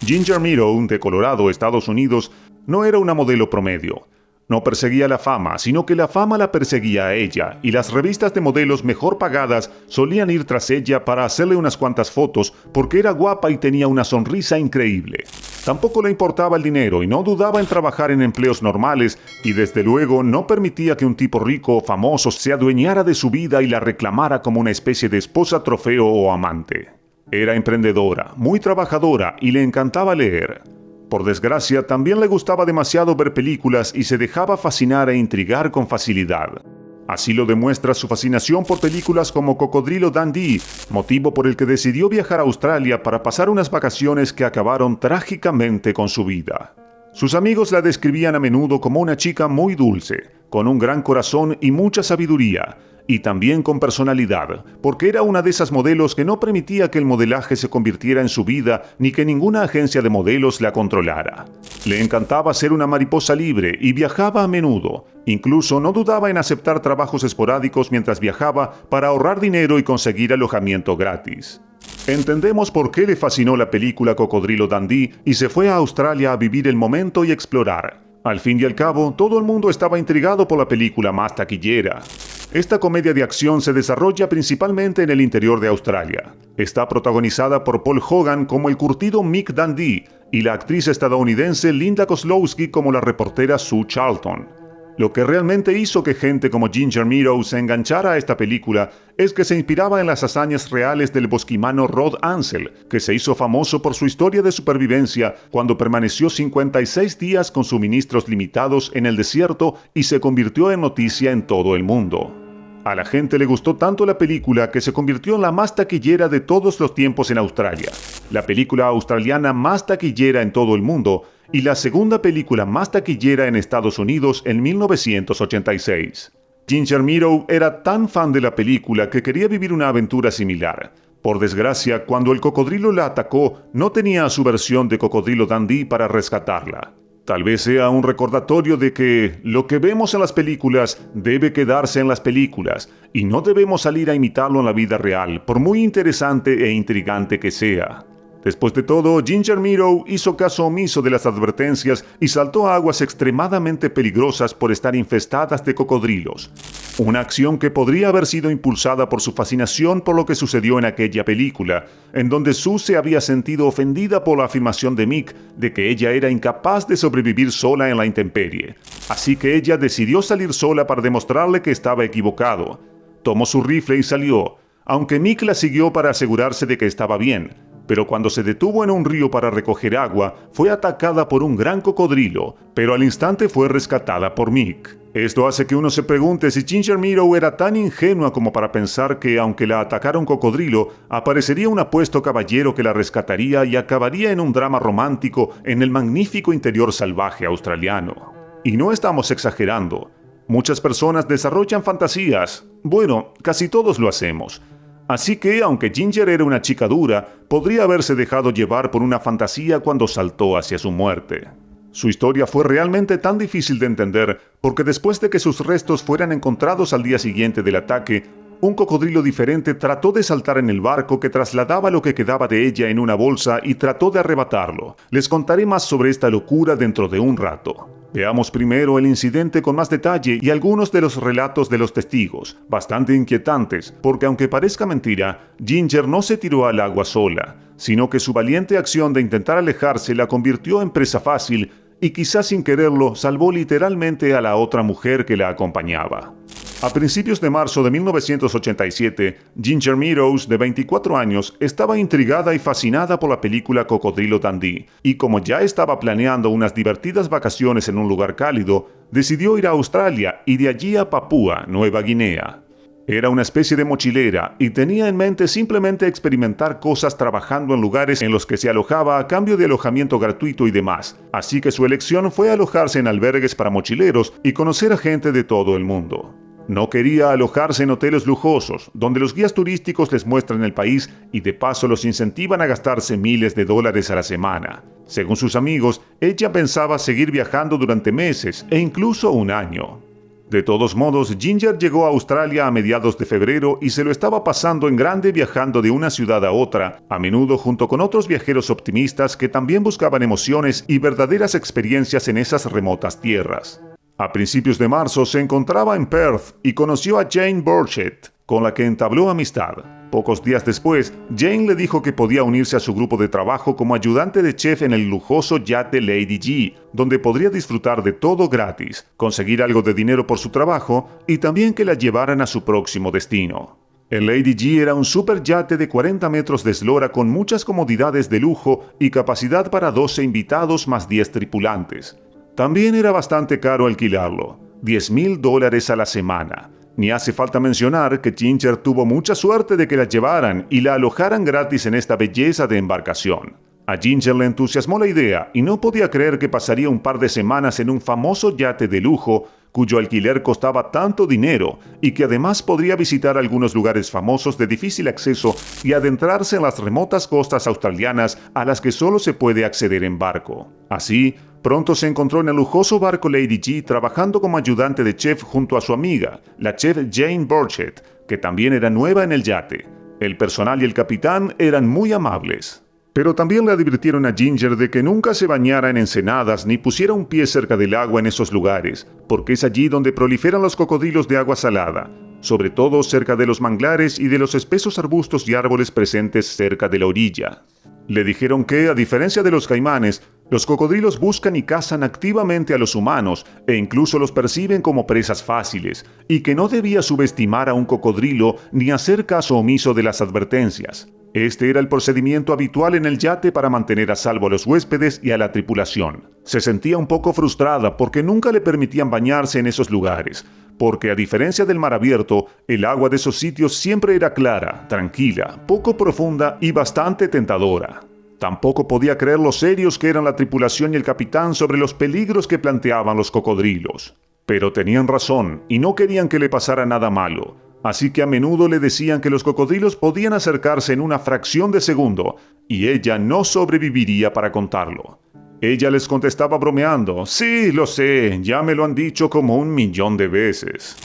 Ginger Meadow, de Colorado, Estados Unidos, no era una modelo promedio. No perseguía la fama, sino que la fama la perseguía a ella, y las revistas de modelos mejor pagadas solían ir tras ella para hacerle unas cuantas fotos porque era guapa y tenía una sonrisa increíble. Tampoco le importaba el dinero y no dudaba en trabajar en empleos normales, y desde luego no permitía que un tipo rico o famoso se adueñara de su vida y la reclamara como una especie de esposa trofeo o amante. Era emprendedora, muy trabajadora y le encantaba leer. Por desgracia, también le gustaba demasiado ver películas y se dejaba fascinar e intrigar con facilidad. Así lo demuestra su fascinación por películas como Cocodrilo Dundee, motivo por el que decidió viajar a Australia para pasar unas vacaciones que acabaron trágicamente con su vida. Sus amigos la describían a menudo como una chica muy dulce, con un gran corazón y mucha sabiduría, y también con personalidad, porque era una de esas modelos que no permitía que el modelaje se convirtiera en su vida ni que ninguna agencia de modelos la controlara. Le encantaba ser una mariposa libre y viajaba a menudo. Incluso no dudaba en aceptar trabajos esporádicos mientras viajaba para ahorrar dinero y conseguir alojamiento gratis. Entendemos por qué le fascinó la película Cocodrilo Dundee y se fue a Australia a vivir el momento y explorar. Al fin y al cabo, todo el mundo estaba intrigado por la película más taquillera. Esta comedia de acción se desarrolla principalmente en el interior de Australia. Está protagonizada por Paul Hogan como el curtido Mick Dundee y la actriz estadounidense Linda Kozlowski como la reportera Sue Charlton. Lo que realmente hizo que gente como Ginger Meadow se enganchara a esta película es que se inspiraba en las hazañas reales del bosquimano Rod Ansel, que se hizo famoso por su historia de supervivencia cuando permaneció 56 días con suministros limitados en el desierto y se convirtió en noticia en todo el mundo. A la gente le gustó tanto la película que se convirtió en la más taquillera de todos los tiempos en Australia, la película australiana más taquillera en todo el mundo y la segunda película más taquillera en Estados Unidos en 1986. Ginger Meadow era tan fan de la película que quería vivir una aventura similar. Por desgracia, cuando el cocodrilo la atacó, no tenía su versión de Cocodrilo Dundee para rescatarla. Tal vez sea un recordatorio de que lo que vemos en las películas debe quedarse en las películas y no debemos salir a imitarlo en la vida real, por muy interesante e intrigante que sea. Después de todo, Ginger Meadow hizo caso omiso de las advertencias y saltó a aguas extremadamente peligrosas por estar infestadas de cocodrilos. Una acción que podría haber sido impulsada por su fascinación por lo que sucedió en aquella película, en donde Sue se había sentido ofendida por la afirmación de Mick de que ella era incapaz de sobrevivir sola en la intemperie. Así que ella decidió salir sola para demostrarle que estaba equivocado. Tomó su rifle y salió, aunque Mick la siguió para asegurarse de que estaba bien. Pero cuando se detuvo en un río para recoger agua, fue atacada por un gran cocodrilo, pero al instante fue rescatada por Mick. Esto hace que uno se pregunte si Ginger Meadow era tan ingenua como para pensar que, aunque la atacara un cocodrilo, aparecería un apuesto caballero que la rescataría y acabaría en un drama romántico en el magnífico interior salvaje australiano. Y no estamos exagerando. Muchas personas desarrollan fantasías. Bueno, casi todos lo hacemos. Así que, aunque Ginger era una chica dura, podría haberse dejado llevar por una fantasía cuando saltó hacia su muerte. Su historia fue realmente tan difícil de entender porque después de que sus restos fueran encontrados al día siguiente del ataque, un cocodrilo diferente trató de saltar en el barco que trasladaba lo que quedaba de ella en una bolsa y trató de arrebatarlo. Les contaré más sobre esta locura dentro de un rato. Veamos primero el incidente con más detalle y algunos de los relatos de los testigos, bastante inquietantes, porque aunque parezca mentira, Ginger no se tiró al agua sola, sino que su valiente acción de intentar alejarse la convirtió en presa fácil y quizás sin quererlo salvó literalmente a la otra mujer que la acompañaba. A principios de marzo de 1987, Ginger Meadow, de 24 años, estaba intrigada y fascinada por la película Cocodrilo Dundee, y como ya estaba planeando unas divertidas vacaciones en un lugar cálido, decidió ir a Australia y de allí a Papúa Nueva Guinea. Era una especie de mochilera y tenía en mente simplemente experimentar cosas trabajando en lugares en los que se alojaba a cambio de alojamiento gratuito y demás, así que su elección fue alojarse en albergues para mochileros y conocer a gente de todo el mundo. No quería alojarse en hoteles lujosos, donde los guías turísticos les muestran el país y de paso los incentivan a gastarse miles de dólares a la semana. Según sus amigos, ella pensaba seguir viajando durante meses e incluso un año. De todos modos, Ginger llegó a Australia a mediados de febrero y se lo estaba pasando en grande viajando de una ciudad a otra, a menudo junto con otros viajeros optimistas que también buscaban emociones y verdaderas experiencias en esas remotas tierras. A principios de marzo se encontraba en Perth y conoció a Jane Burchett, con la que entabló amistad. Pocos días después, Jane le dijo que podía unirse a su grupo de trabajo como ayudante de chef en el lujoso yate Lady G, donde podría disfrutar de todo gratis, conseguir algo de dinero por su trabajo y también que la llevaran a su próximo destino. El Lady G era un superyate de 40 metros de eslora con muchas comodidades de lujo y capacidad para 12 invitados más 10 tripulantes. También era bastante caro alquilarlo, $10,000 a la semana. Ni hace falta mencionar que Ginger tuvo mucha suerte de que la llevaran y la alojaran gratis en esta belleza de embarcación. A Ginger le entusiasmó la idea y no podía creer que pasaría un par de semanas en un famoso yate de lujo cuyo alquiler costaba tanto dinero y que además podría visitar algunos lugares famosos de difícil acceso y adentrarse en las remotas costas australianas a las que solo se puede acceder en barco. Así, pronto se encontró en el lujoso barco Lady G trabajando como ayudante de chef junto a su amiga, la chef Jane Burchett, que también era nueva en el yate. El personal y el capitán eran muy amables. Pero también le advirtieron a Ginger de que nunca se bañara en ensenadas ni pusiera un pie cerca del agua en esos lugares, porque es allí donde proliferan los cocodrilos de agua salada, sobre todo cerca de los manglares y de los espesos arbustos y árboles presentes cerca de la orilla. Le dijeron que, a diferencia de los caimanes, los cocodrilos buscan y cazan activamente a los humanos e incluso los perciben como presas fáciles, y que no debía subestimar a un cocodrilo ni hacer caso omiso de las advertencias. Este era el procedimiento habitual en el yate para mantener a salvo a los huéspedes y a la tripulación. Se sentía un poco frustrada porque nunca le permitían bañarse en esos lugares, porque a diferencia del mar abierto, el agua de esos sitios siempre era clara, tranquila, poco profunda y bastante tentadora. Tampoco podía creer lo serios que eran la tripulación y el capitán sobre los peligros que planteaban los cocodrilos. Pero tenían razón y no querían que le pasara nada malo. Así que a menudo le decían que los cocodrilos podían acercarse en una fracción de segundo y ella no sobreviviría para contarlo. Ella les contestaba bromeando: «Sí, lo sé, ya me lo han dicho como 1,000,000 de veces».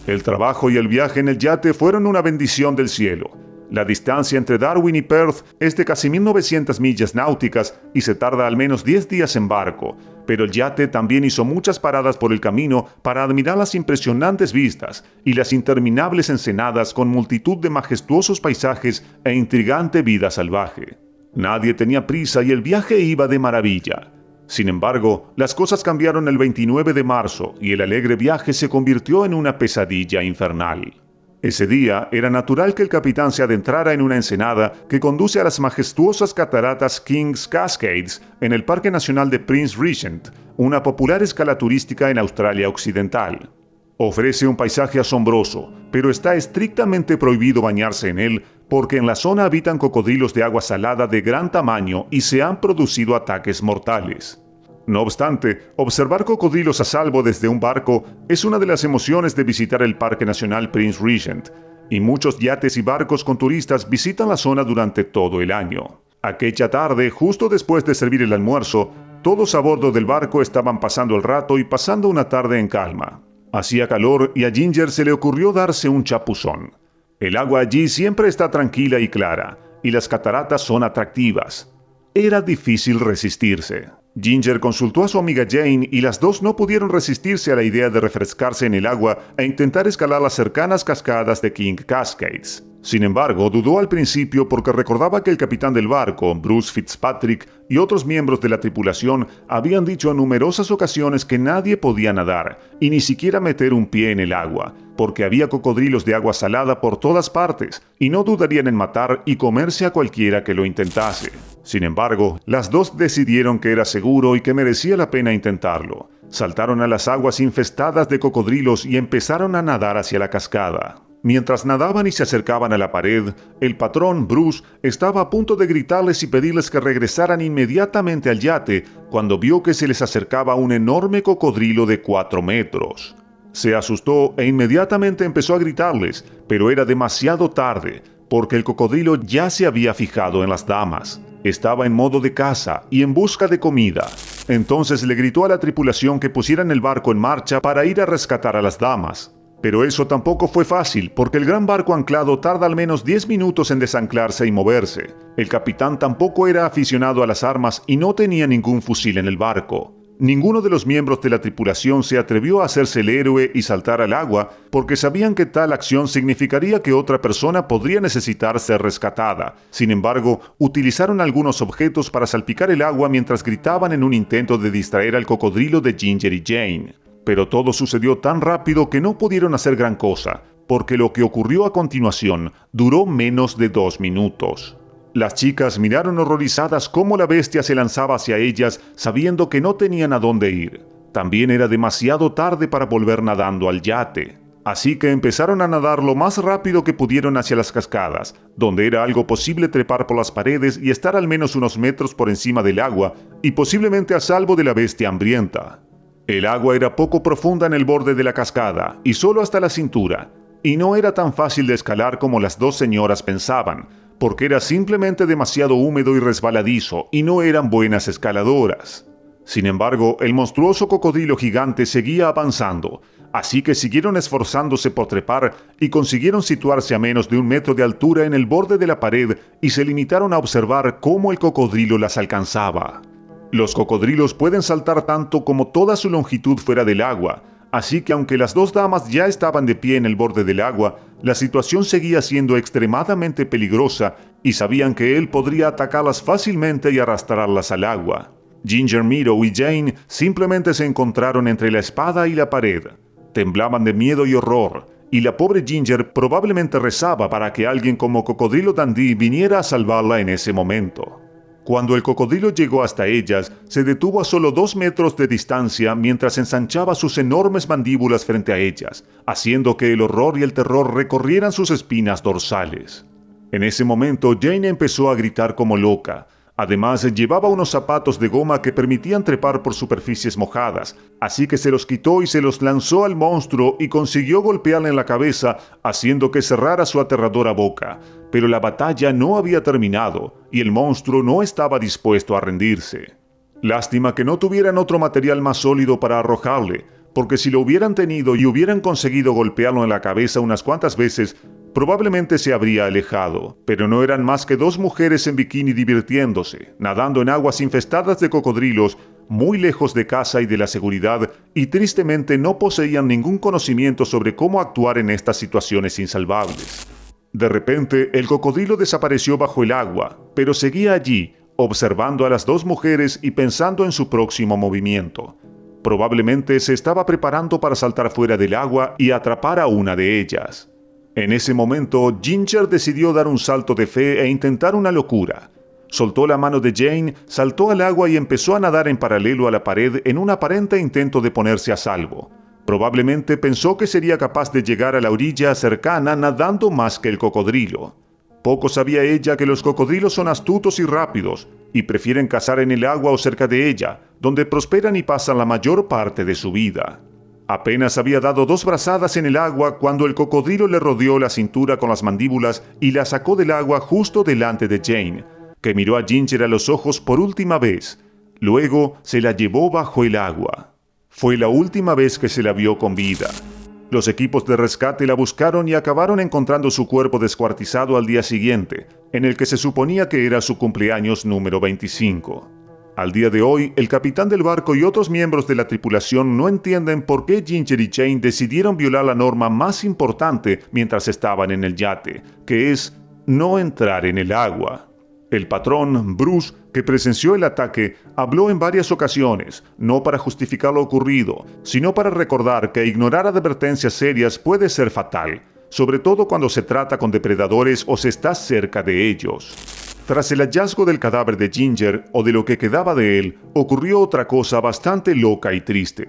El trabajo y el viaje en el yate fueron una bendición del cielo. La distancia entre Darwin y Perth es de casi 1.900 millas náuticas y se tarda al menos 10 días en barco, pero el yate también hizo muchas paradas por el camino para admirar las impresionantes vistas y las interminables ensenadas con multitud de majestuosos paisajes e intrigante vida salvaje. Nadie tenía prisa y el viaje iba de maravilla. Sin embargo, las cosas cambiaron el 29 de marzo y el alegre viaje se convirtió en una pesadilla infernal. Ese día era natural que el capitán se adentrara en una ensenada que conduce a las majestuosas cataratas King's Cascades en el Parque Nacional de Prince Regent, una popular escala turística en Australia Occidental. Ofrece un paisaje asombroso, pero está estrictamente prohibido bañarse en él porque en la zona habitan cocodrilos de agua salada de gran tamaño y se han producido ataques mortales. No obstante, observar cocodrilos a salvo desde un barco es una de las emociones de visitar el Parque Nacional Prince Regent, y muchos yates y barcos con turistas visitan la zona durante todo el año. Aquella tarde, justo después de servir el almuerzo, todos a bordo del barco estaban pasando el rato y pasando una tarde en calma. Hacía calor y a Ginger se le ocurrió darse un chapuzón. El agua allí siempre está tranquila y clara, y las cataratas son atractivas. Era difícil resistirse. Ginger consultó a su amiga Jane y las dos no pudieron resistirse a la idea de refrescarse en el agua e intentar escalar las cercanas cascadas de King Cascades. Sin embargo, dudó al principio porque recordaba que el capitán del barco, Bruce Fitzpatrick, y otros miembros de la tripulación habían dicho en numerosas ocasiones que nadie podía nadar y ni siquiera meter un pie en el agua, porque había cocodrilos de agua salada por todas partes y no dudarían en matar y comerse a cualquiera que lo intentase. Sin embargo, las dos decidieron que era seguro y que merecía la pena intentarlo. Saltaron a las aguas infestadas de cocodrilos y empezaron a nadar hacia la cascada. Mientras nadaban y se acercaban a la pared, el patrón, Bruce, estaba a punto de gritarles y pedirles que regresaran inmediatamente al yate cuando vio que se les acercaba un enorme cocodrilo de 4 metros. Se asustó e inmediatamente empezó a gritarles, pero era demasiado tarde, porque el cocodrilo ya se había fijado en las damas. Estaba en modo de caza y en busca de comida. Entonces le gritó a la tripulación que pusieran el barco en marcha para ir a rescatar a las damas. Pero eso tampoco fue fácil, porque el gran barco anclado tarda al menos 10 minutos en desanclarse y moverse. El capitán tampoco era aficionado a las armas y no tenía ningún fusil en el barco. Ninguno de los miembros de la tripulación se atrevió a hacerse el héroe y saltar al agua, porque sabían que tal acción significaría que otra persona podría necesitar ser rescatada. Sin embargo, utilizaron algunos objetos para salpicar el agua mientras gritaban en un intento de distraer al cocodrilo de Ginger y Jane. Pero todo sucedió tan rápido que no pudieron hacer gran cosa, porque lo que ocurrió a continuación duró menos de 2 minutos. Las chicas miraron horrorizadas cómo la bestia se lanzaba hacia ellas, sabiendo que no tenían a dónde ir. También era demasiado tarde para volver nadando al yate. Así que empezaron a nadar lo más rápido que pudieron hacia las cascadas, donde era algo posible trepar por las paredes y estar al menos unos metros por encima del agua, y posiblemente a salvo de la bestia hambrienta. El agua era poco profunda en el borde de la cascada, y solo hasta la cintura, y no era tan fácil de escalar como las dos señoras pensaban, porque era simplemente demasiado húmedo y resbaladizo, y no eran buenas escaladoras. Sin embargo, el monstruoso cocodrilo gigante seguía avanzando, así que siguieron esforzándose por trepar y consiguieron situarse a menos de 1 metro de altura en el borde de la pared y se limitaron a observar cómo el cocodrilo las alcanzaba. Los cocodrilos pueden saltar tanto como toda su longitud fuera del agua, así que aunque las dos damas ya estaban de pie en el borde del agua, la situación seguía siendo extremadamente peligrosa y sabían que él podría atacarlas fácilmente y arrastrarlas al agua. Ginger Meadow y Jane simplemente se encontraron entre la espada y la pared. Temblaban de miedo y horror, y la pobre Ginger probablemente rezaba para que alguien como Cocodrilo Dundee viniera a salvarla en ese momento. Cuando el cocodrilo llegó hasta ellas, se detuvo a solo 2 metros de distancia mientras ensanchaba sus enormes mandíbulas frente a ellas, haciendo que el horror y el terror recorrieran sus espinas dorsales. En ese momento, Jane empezó a gritar como loca. Además, llevaba unos zapatos de goma que permitían trepar por superficies mojadas, así que se los quitó y se los lanzó al monstruo y consiguió golpearle en la cabeza, haciendo que cerrara su aterradora boca. Pero la batalla no había terminado, y el monstruo no estaba dispuesto a rendirse. Lástima que no tuvieran otro material más sólido para arrojarle, porque si lo hubieran tenido y hubieran conseguido golpearlo en la cabeza unas cuantas veces, probablemente se habría alejado, pero no eran más que 2 mujeres en bikini divirtiéndose, nadando en aguas infestadas de cocodrilos, muy lejos de casa y de la seguridad, y tristemente no poseían ningún conocimiento sobre cómo actuar en estas situaciones insalvables. De repente, el cocodrilo desapareció bajo el agua, pero seguía allí, observando a las 2 mujeres y pensando en su próximo movimiento. Probablemente se estaba preparando para saltar fuera del agua y atrapar a una de ellas. En ese momento, Ginger decidió dar un salto de fe e intentar una locura. Soltó la mano de Jane, saltó al agua y empezó a nadar en paralelo a la pared en un aparente intento de ponerse a salvo. Probablemente pensó que sería capaz de llegar a la orilla cercana nadando más que el cocodrilo. Poco sabía ella que los cocodrilos son astutos y rápidos, y prefieren cazar en el agua o cerca de ella, donde prosperan y pasan la mayor parte de su vida. Apenas había dado 2 brazadas en el agua cuando el cocodrilo le rodeó la cintura con las mandíbulas y la sacó del agua justo delante de Jane, que miró a Ginger a los ojos por última vez. Luego se la llevó bajo el agua. Fue la última vez que se la vio con vida. Los equipos de rescate la buscaron y acabaron encontrando su cuerpo descuartizado al día siguiente, en el que se suponía que era su cumpleaños número 25. Al día de hoy, el capitán del barco y otros miembros de la tripulación no entienden por qué Ginger y Jane decidieron violar la norma más importante mientras estaban en el yate, que es no entrar en el agua. El patrón, Bruce, que presenció el ataque, habló en varias ocasiones, no para justificar lo ocurrido, sino para recordar que ignorar advertencias serias puede ser fatal, sobre todo cuando se trata con depredadores o se está cerca de ellos. Tras el hallazgo del cadáver de Ginger, o de lo que quedaba de él, ocurrió otra cosa bastante loca y triste.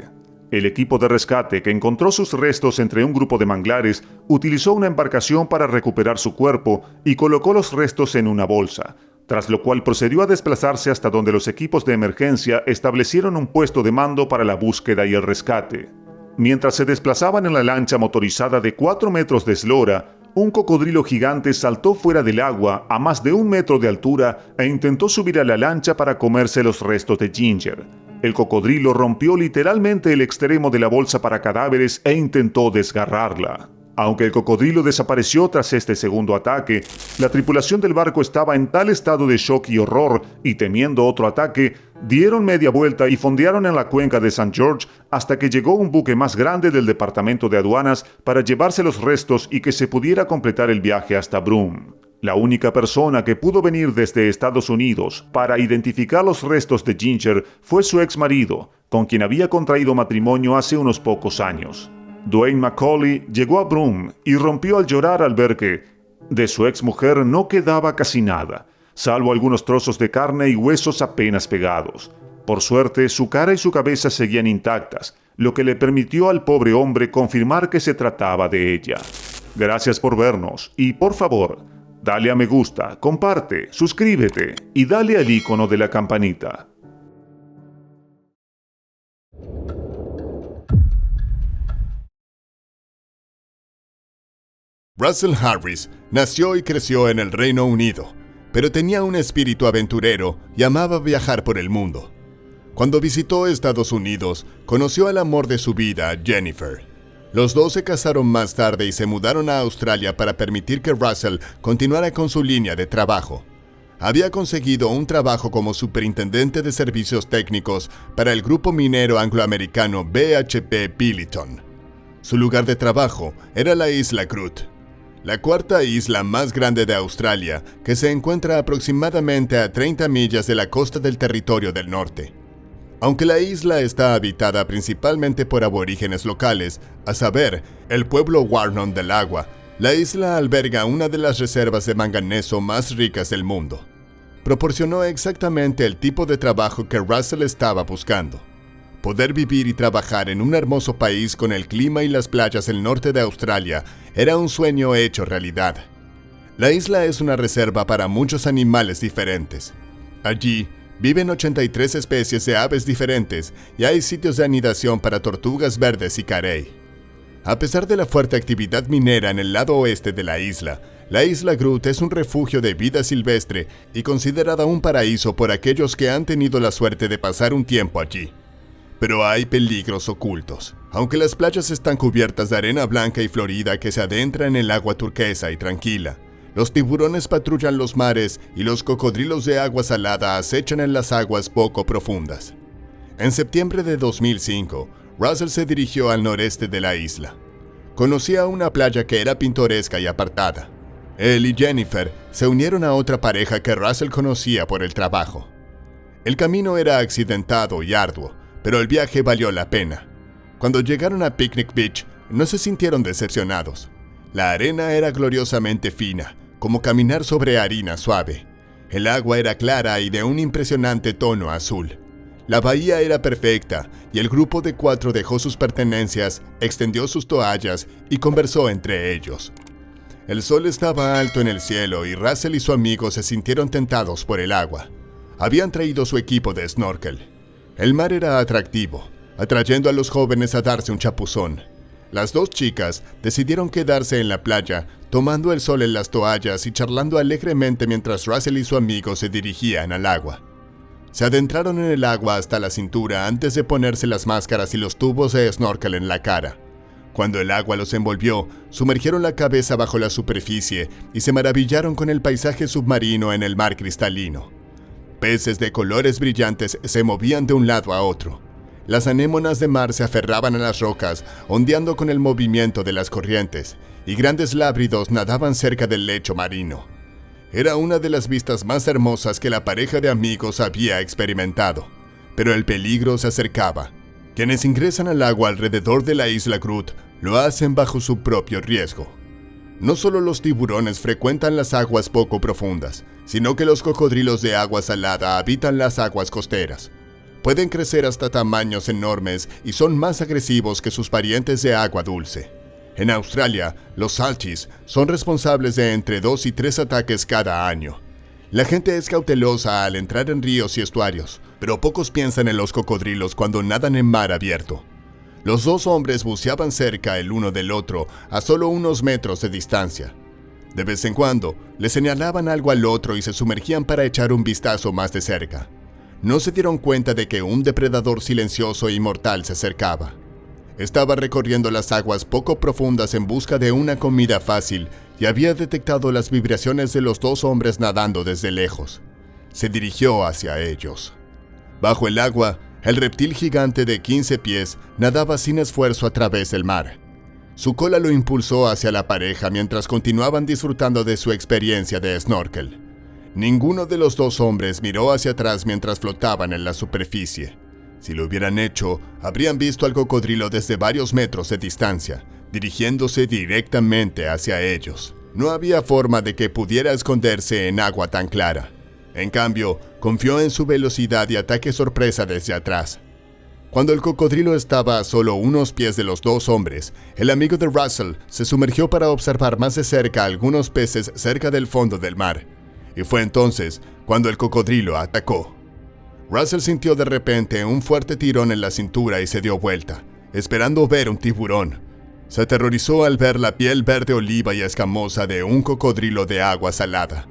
El equipo de rescate, que encontró sus restos entre un grupo de manglares, utilizó una embarcación para recuperar su cuerpo y colocó los restos en una bolsa, tras lo cual procedió a desplazarse hasta donde los equipos de emergencia establecieron un puesto de mando para la búsqueda y el rescate. Mientras se desplazaban en la lancha motorizada de 4 metros de eslora, un cocodrilo gigante saltó fuera del agua a más de 1 metro de altura e intentó subir a la lancha para comerse los restos de Ginger. el cocodrilo rompió literalmente el extremo de la bolsa para cadáveres e intentó desgarrarla. Aunque el cocodrilo desapareció tras este segundo ataque, la tripulación del barco estaba en tal estado de shock y horror, y temiendo otro ataque, dieron media vuelta y fondearon en la cuenca de St. George hasta que llegó un buque más grande del Departamento de Aduanas para llevarse los restos y que se pudiera completar el viaje hasta Broome. La única persona que pudo venir desde Estados Unidos para identificar los restos de Ginger fue su ex marido, con quien había contraído matrimonio hace unos pocos años. Dwayne McCauley llegó a Broome y rompió al llorar al ver que de su ex mujer no quedaba casi nada, salvo algunos trozos de carne y huesos apenas pegados. Por suerte, su cara y su cabeza seguían intactas, lo que le permitió al pobre hombre confirmar que se trataba de ella. Gracias por vernos y, por favor, dale a me gusta, comparte, suscríbete y dale al icono de la campanita. Russell Harris nació y creció en el Reino Unido, pero tenía un espíritu aventurero y amaba viajar por el mundo. Cuando visitó Estados Unidos, conoció al amor de su vida, Jennifer. Los dos se casaron más tarde y se mudaron a Australia para permitir que Russell continuara con su línea de trabajo. Había conseguido un trabajo como superintendente de servicios técnicos para el grupo minero angloamericano BHP Billiton. Su lugar de trabajo era la isla Groote, la cuarta isla más grande de Australia, que se encuentra aproximadamente a 30 millas de la costa del Territorio del Norte. Aunque la isla está habitada principalmente por aborígenes locales, a saber, el pueblo Warnon del Agua, la isla alberga una de las reservas de manganeso más ricas del mundo. Proporcionó exactamente el tipo de trabajo que Russell estaba buscando. Poder vivir y trabajar en un hermoso país con el clima y las playas del norte de Australia era un sueño hecho realidad. La isla es una reserva para muchos animales diferentes. Allí viven 83 especies de aves diferentes y hay sitios de anidación para tortugas verdes y carey. A pesar de la fuerte actividad minera en el lado oeste de la isla Groote es un refugio de vida silvestre y considerada un paraíso por aquellos que han tenido la suerte de pasar un tiempo allí. Pero hay peligros ocultos. Aunque las playas están cubiertas de arena blanca y florida que se adentra en el agua turquesa y tranquila, los tiburones patrullan los mares y los cocodrilos de agua salada acechan en las aguas poco profundas. En septiembre de 2005, Russell se dirigió al noreste de la isla. Conocía una playa que era pintoresca y apartada. Él y Jennifer se unieron a otra pareja que Russell conocía por el trabajo. El camino era accidentado y arduo, pero el viaje valió la pena. Cuando llegaron a Picnic Beach, no se sintieron decepcionados. La arena era gloriosamente fina, como caminar sobre harina suave. El agua era clara y de un impresionante tono azul. La bahía era perfecta y el grupo de 4 dejó sus pertenencias, extendió sus toallas y conversó entre ellos. El sol estaba alto en el cielo y Russell y su amigo se sintieron tentados por el agua. Habían traído su equipo de snorkel. El mar era atractivo, atrayendo a los jóvenes a darse un chapuzón. Las dos chicas decidieron quedarse en la playa, tomando el sol en las toallas y charlando alegremente mientras Russell y su amigo se dirigían al agua. Se adentraron en el agua hasta la cintura antes de ponerse las máscaras y los tubos de snorkel en la cara. Cuando el agua los envolvió, sumergieron la cabeza bajo la superficie y se maravillaron con el paisaje submarino en el mar cristalino. Peces de colores brillantes se movían de un lado a otro. Las anémonas de mar se aferraban a las rocas, ondeando con el movimiento de las corrientes, y grandes lábridos nadaban cerca del lecho marino. Era una de las vistas más hermosas que la pareja de amigos había experimentado, pero el peligro se acercaba. Quienes ingresan al agua alrededor de la isla Groote lo hacen bajo su propio riesgo. No solo los tiburones frecuentan las aguas poco profundas, sino que los cocodrilos de agua salada habitan las aguas costeras. Pueden crecer hasta tamaños enormes y son más agresivos que sus parientes de agua dulce. En Australia, los salchis son responsables de entre 2 y 3 ataques cada año. La gente es cautelosa al entrar en ríos y estuarios, pero pocos piensan en los cocodrilos cuando nadan en mar abierto. Los dos hombres buceaban cerca el uno del otro a solo unos metros de distancia. De vez en cuando, le señalaban algo al otro y se sumergían para echar un vistazo más de cerca. no se dieron cuenta de que un depredador silencioso y mortal se acercaba. Estaba recorriendo las aguas poco profundas en busca de una comida fácil y había detectado las vibraciones de los dos hombres nadando desde lejos. Se dirigió hacia ellos. Bajo el agua, el reptil gigante de 15 pies nadaba sin esfuerzo a través del mar. Su cola lo impulsó hacia la pareja mientras continuaban disfrutando de su experiencia de snorkel. Ninguno de los dos hombres miró hacia atrás mientras flotaban en la superficie. Si lo hubieran hecho, habrían visto al cocodrilo desde varios metros de distancia, dirigiéndose directamente hacia ellos. No había forma de que pudiera esconderse en agua tan clara. En cambio, confió en su velocidad y ataque sorpresa desde atrás. Cuando el cocodrilo estaba a solo unos pies de los dos hombres, el amigo de Russell se sumergió para observar más de cerca algunos peces cerca del fondo del mar. Y fue entonces cuando el cocodrilo atacó. Russell sintió de repente un fuerte tirón en la cintura y se dio vuelta, esperando ver un tiburón. Se aterrorizó al ver la piel verde oliva y escamosa de un cocodrilo de agua salada.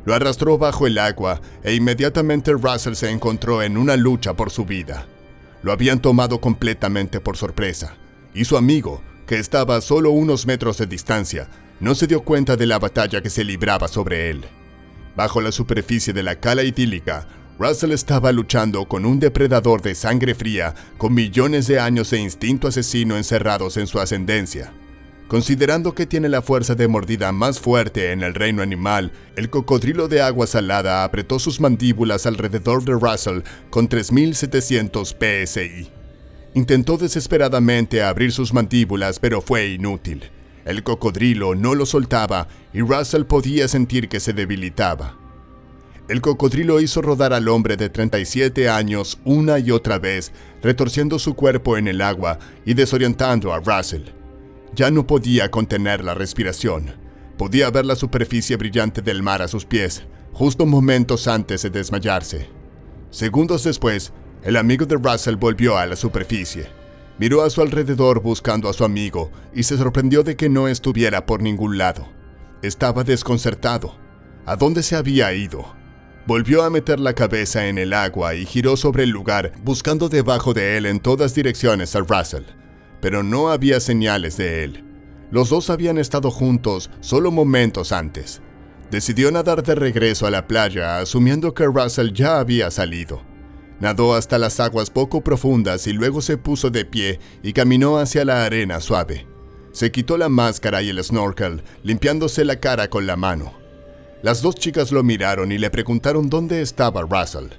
Lo arrastró bajo el agua e inmediatamente Russell se encontró en una lucha por su vida. Lo habían tomado completamente por sorpresa, y su amigo, que estaba a solo unos metros de distancia, no se dio cuenta de la batalla que se libraba sobre él. Bajo la superficie de la cala idílica, Russell estaba luchando con un depredador de sangre fría con millones de años de instinto asesino encerrados en su ascendencia. Considerando que tiene la fuerza de mordida más fuerte en el reino animal, el cocodrilo de agua salada apretó sus mandíbulas alrededor de Russell con 3700 PSI. Intentó desesperadamente abrir sus mandíbulas, pero fue inútil. El cocodrilo no lo soltaba y Russell podía sentir que se debilitaba. El cocodrilo hizo rodar al hombre de 37 años una y otra vez, retorciendo su cuerpo en el agua y desorientando a Russell. Ya no podía contener la respiración. Podía ver la superficie brillante del mar a sus pies, justo momentos antes de desmayarse. Segundos después, el amigo de Russell volvió a la superficie. Miró a su alrededor buscando a su amigo y se sorprendió de que no estuviera por ningún lado. Estaba desconcertado. ¿A dónde se había ido? Volvió a meter la cabeza en el agua y giró sobre el lugar, buscando debajo de él en todas direcciones a Russell. Pero no había señales de él. Los dos habían estado juntos solo momentos antes. Decidió nadar de regreso a la playa, asumiendo que Russell ya había salido. Nadó hasta las aguas poco profundas y luego se puso de pie y caminó hacia la arena suave. Se quitó la máscara y el snorkel, limpiándose la cara con la mano. Las dos chicas lo miraron y le preguntaron dónde estaba Russell.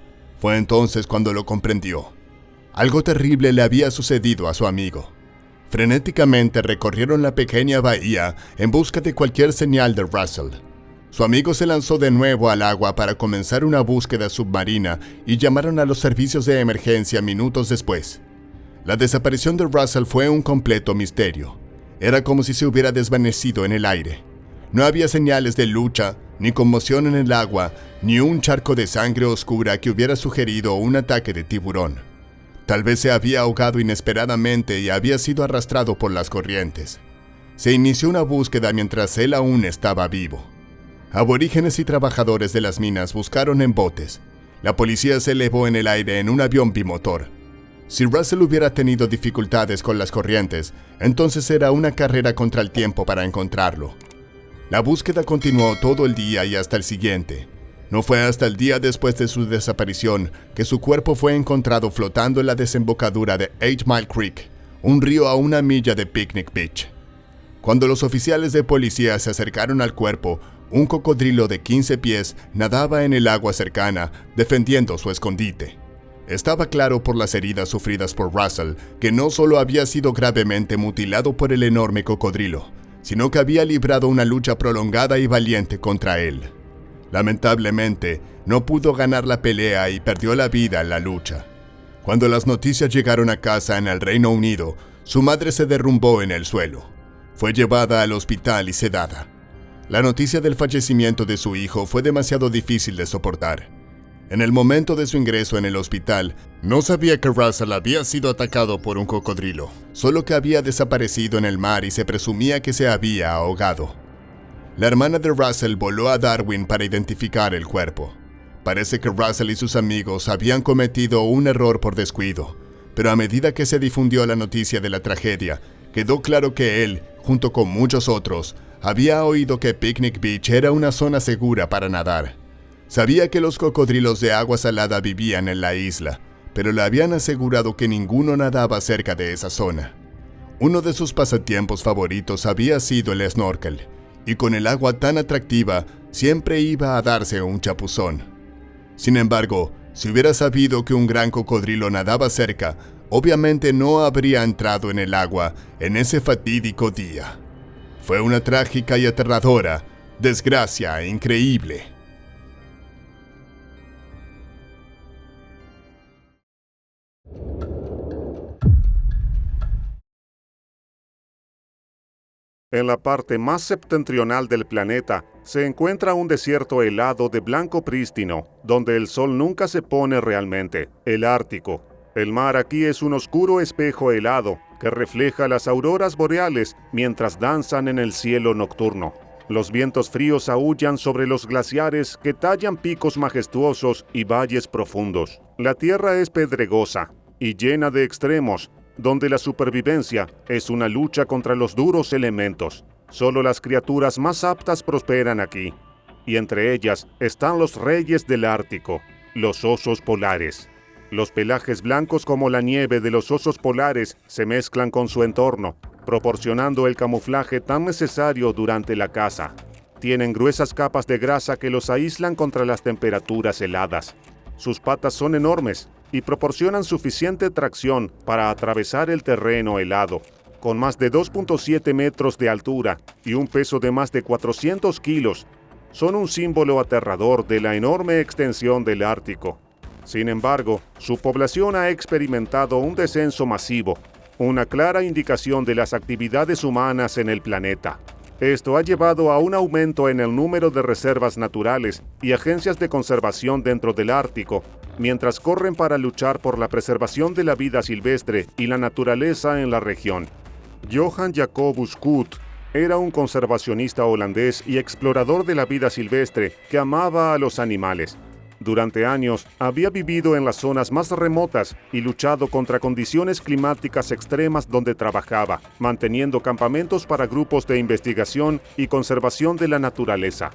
Fue entonces cuando lo comprendió. Algo terrible le había sucedido a su amigo. Frenéticamente recorrieron la pequeña bahía en busca de cualquier señal de Russell. Su amigo se lanzó de nuevo al agua para comenzar una búsqueda submarina y llamaron a los servicios de emergencia minutos después. La desaparición de Russell fue un completo misterio. Era como si se hubiera desvanecido en el aire. No había señales de lucha, ni conmoción en el agua, ni un charco de sangre oscura que hubiera sugerido un ataque de tiburón. Tal vez se había ahogado inesperadamente y había sido arrastrado por las corrientes. Se inició una búsqueda mientras él aún estaba vivo. Aborígenes y trabajadores de las minas buscaron en botes. La policía se elevó en el aire en un avión bimotor. Si Russell hubiera tenido dificultades con las corrientes, entonces era una carrera contra el tiempo para encontrarlo. La búsqueda continuó todo el día y hasta el siguiente. No fue hasta el día después de su desaparición que su cuerpo fue encontrado flotando en la desembocadura de 8 Mile Creek, un río a 1 milla de Picnic Beach. Cuando los oficiales de policía se acercaron al cuerpo, un cocodrilo de 15 pies nadaba en el agua cercana, defendiendo su escondite. Estaba claro por las heridas sufridas por Russell que no solo había sido gravemente mutilado por el enorme cocodrilo, sino que había librado una lucha prolongada y valiente contra él. Lamentablemente, no pudo ganar la pelea y perdió la vida en la lucha. Cuando las noticias llegaron a casa en el Reino Unido, su madre se derrumbó en el suelo. Fue llevada al hospital y sedada. La noticia del fallecimiento de su hijo fue demasiado difícil de soportar. En el momento de su ingreso en el hospital, no sabía que Russell había sido atacado por un cocodrilo, solo que había desaparecido en el mar y se presumía que se había ahogado. La hermana de Russell voló a Darwin para identificar el cuerpo. Parece que Russell y sus amigos habían cometido un error por descuido, pero a medida que se difundió la noticia de la tragedia, quedó claro que él, junto con muchos otros, había oído que Picnic Beach era una zona segura para nadar. Sabía que los cocodrilos de agua salada vivían en la isla, pero le habían asegurado que ninguno nadaba cerca de esa zona. Uno de sus pasatiempos favoritos había sido el snorkel, y con el agua tan atractiva, siempre iba a darse un chapuzón. Sin embargo, si hubiera sabido que un gran cocodrilo nadaba cerca, obviamente no habría entrado en el agua en ese fatídico día. Fue una trágica y aterradora desgracia increíble. En la parte más septentrional del planeta se encuentra un desierto helado de blanco prístino, donde el sol nunca se pone realmente, el Ártico. El mar aquí es un oscuro espejo helado que refleja las auroras boreales mientras danzan en el cielo nocturno. Los vientos fríos aúllan sobre los glaciares que tallan picos majestuosos y valles profundos. La tierra es pedregosa y llena de extremos, donde la supervivencia es una lucha contra los duros elementos. Solo las criaturas más aptas prosperan aquí, y entre ellas están los reyes del Ártico, los osos polares. Los pelajes blancos como la nieve de los osos polares se mezclan con su entorno, proporcionando el camuflaje tan necesario durante la caza. Tienen gruesas capas de grasa que los aíslan contra las temperaturas heladas. Sus patas son enormes y proporcionan suficiente tracción para atravesar el terreno helado. Con más de 2.7 metros de altura y un peso de más de 400 kilos, son un símbolo aterrador de la enorme extensión del Ártico. Sin embargo, su población ha experimentado un descenso masivo, una clara indicación de las actividades humanas en el planeta. Esto ha llevado a un aumento en el número de reservas naturales y agencias de conservación dentro del Ártico, mientras corren para luchar por la preservación de la vida silvestre y la naturaleza en la región. Johan Jacobus Koot era un conservacionista holandés y explorador de la vida silvestre que amaba a los animales. Durante años había vivido en las zonas más remotas y luchado contra condiciones climáticas extremas donde trabajaba, manteniendo campamentos para grupos de investigación y conservación de la naturaleza.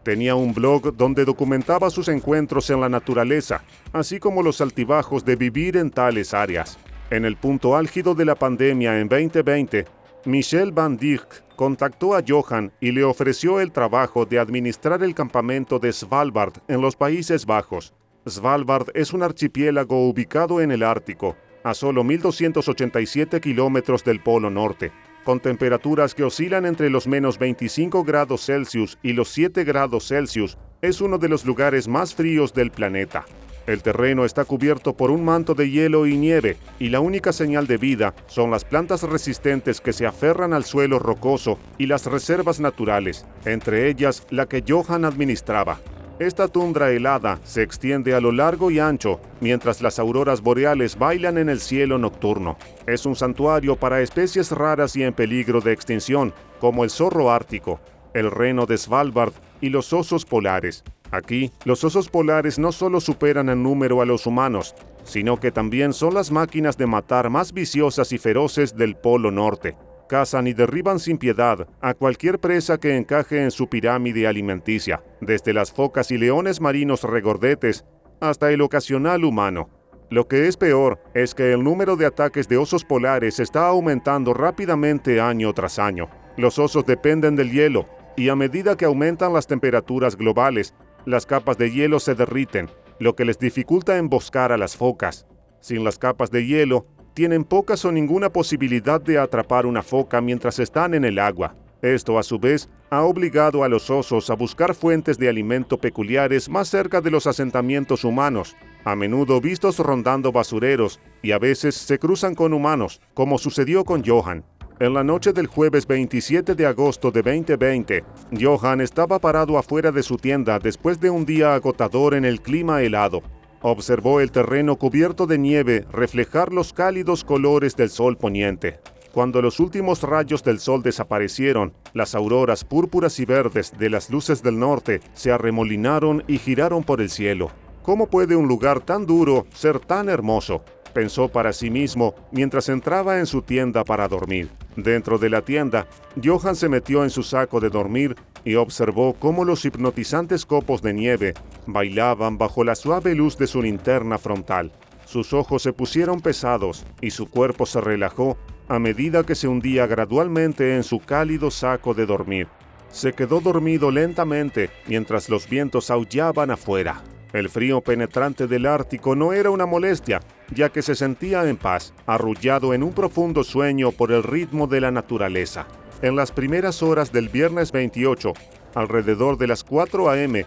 Tenía un blog donde documentaba sus encuentros en la naturaleza, así como los altibajos de vivir en tales áreas. En el punto álgido de la pandemia en 2020, Michel van Dijk contactó a Johan y le ofreció el trabajo de administrar el campamento de Svalbard en los Países Bajos. Svalbard es un archipiélago ubicado en el Ártico, a solo 1.287 kilómetros del Polo Norte, con temperaturas que oscilan entre los menos 25 grados Celsius y los 7 grados Celsius. Es uno de los lugares más fríos del planeta. El terreno está cubierto por un manto de hielo y nieve, y la única señal de vida son las plantas resistentes que se aferran al suelo rocoso y las reservas naturales, entre ellas la que Johan administraba. Esta tundra helada se extiende a lo largo y ancho, mientras las auroras boreales bailan en el cielo nocturno. Es un santuario para especies raras y en peligro de extinción, como el zorro ártico, el reno de Svalbard y los osos polares. Aquí, los osos polares no solo superan en número a los humanos, sino que también son las máquinas de matar más viciosas y feroces del Polo Norte. Cazan y derriban sin piedad a cualquier presa que encaje en su pirámide alimenticia, desde las focas y leones marinos regordetes hasta el ocasional humano. Lo que es peor es que el número de ataques de osos polares está aumentando rápidamente año tras año. Los osos dependen del hielo, y a medida que aumentan las temperaturas globales, las capas de hielo se derriten, lo que les dificulta emboscar a las focas. Sin las capas de hielo, tienen pocas o ninguna posibilidad de atrapar una foca mientras están en el agua. Esto, a su vez, ha obligado a los osos a buscar fuentes de alimento peculiares más cerca de los asentamientos humanos, a menudo vistos rondando basureros, y a veces se cruzan con humanos, como sucedió con Johan. En la noche del jueves 27 de agosto de 2020, Johan estaba parado afuera de su tienda después de un día agotador en el clima helado. Observó el terreno cubierto de nieve reflejar los cálidos colores del sol poniente. Cuando los últimos rayos del sol desaparecieron, las auroras púrpuras y verdes de las luces del norte se arremolinaron y giraron por el cielo. ¿Cómo puede un lugar tan duro ser tan hermoso?, pensó para sí mismo mientras entraba en su tienda para dormir. Dentro de la tienda, Johann se metió en su saco de dormir y observó cómo los hipnotizantes copos de nieve bailaban bajo la suave luz de su linterna frontal. Sus ojos se pusieron pesados y su cuerpo se relajó a medida que se hundía gradualmente en su cálido saco de dormir. Se quedó dormido lentamente mientras los vientos aullaban afuera. El frío penetrante del Ártico no era una molestia, ya que se sentía en paz, arrullado en un profundo sueño por el ritmo de la naturaleza. En las primeras horas del viernes 28, alrededor de las 4 a.m.,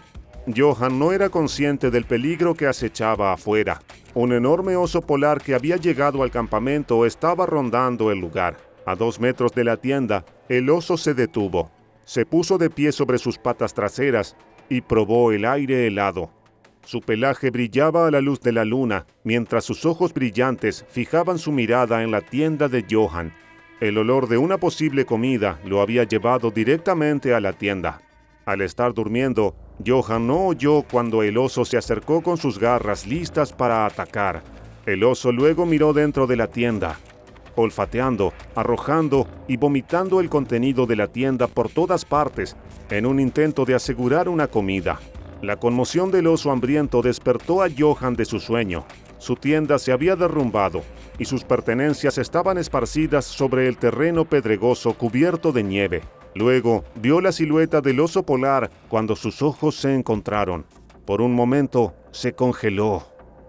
Johann no era consciente del peligro que acechaba afuera. Un enorme oso polar que había llegado al campamento estaba rondando el lugar. A 2 metros de la tienda, el oso se detuvo. Se puso de pie sobre sus patas traseras y probó el aire helado. Su pelaje brillaba a la luz de la luna, mientras sus ojos brillantes fijaban su mirada en la tienda de Johann. El olor de una posible comida lo había llevado directamente a la tienda. Al estar durmiendo, Johann no oyó cuando el oso se acercó con sus garras listas para atacar. El oso luego miró dentro de la tienda, olfateando, arrojando y vomitando el contenido de la tienda por todas partes, en un intento de asegurar una comida. La conmoción del oso hambriento despertó a Johann de su sueño. Su tienda se había derrumbado y sus pertenencias estaban esparcidas sobre el terreno pedregoso cubierto de nieve. Luego vio la silueta del oso polar cuando sus ojos se encontraron. Por un momento se congeló.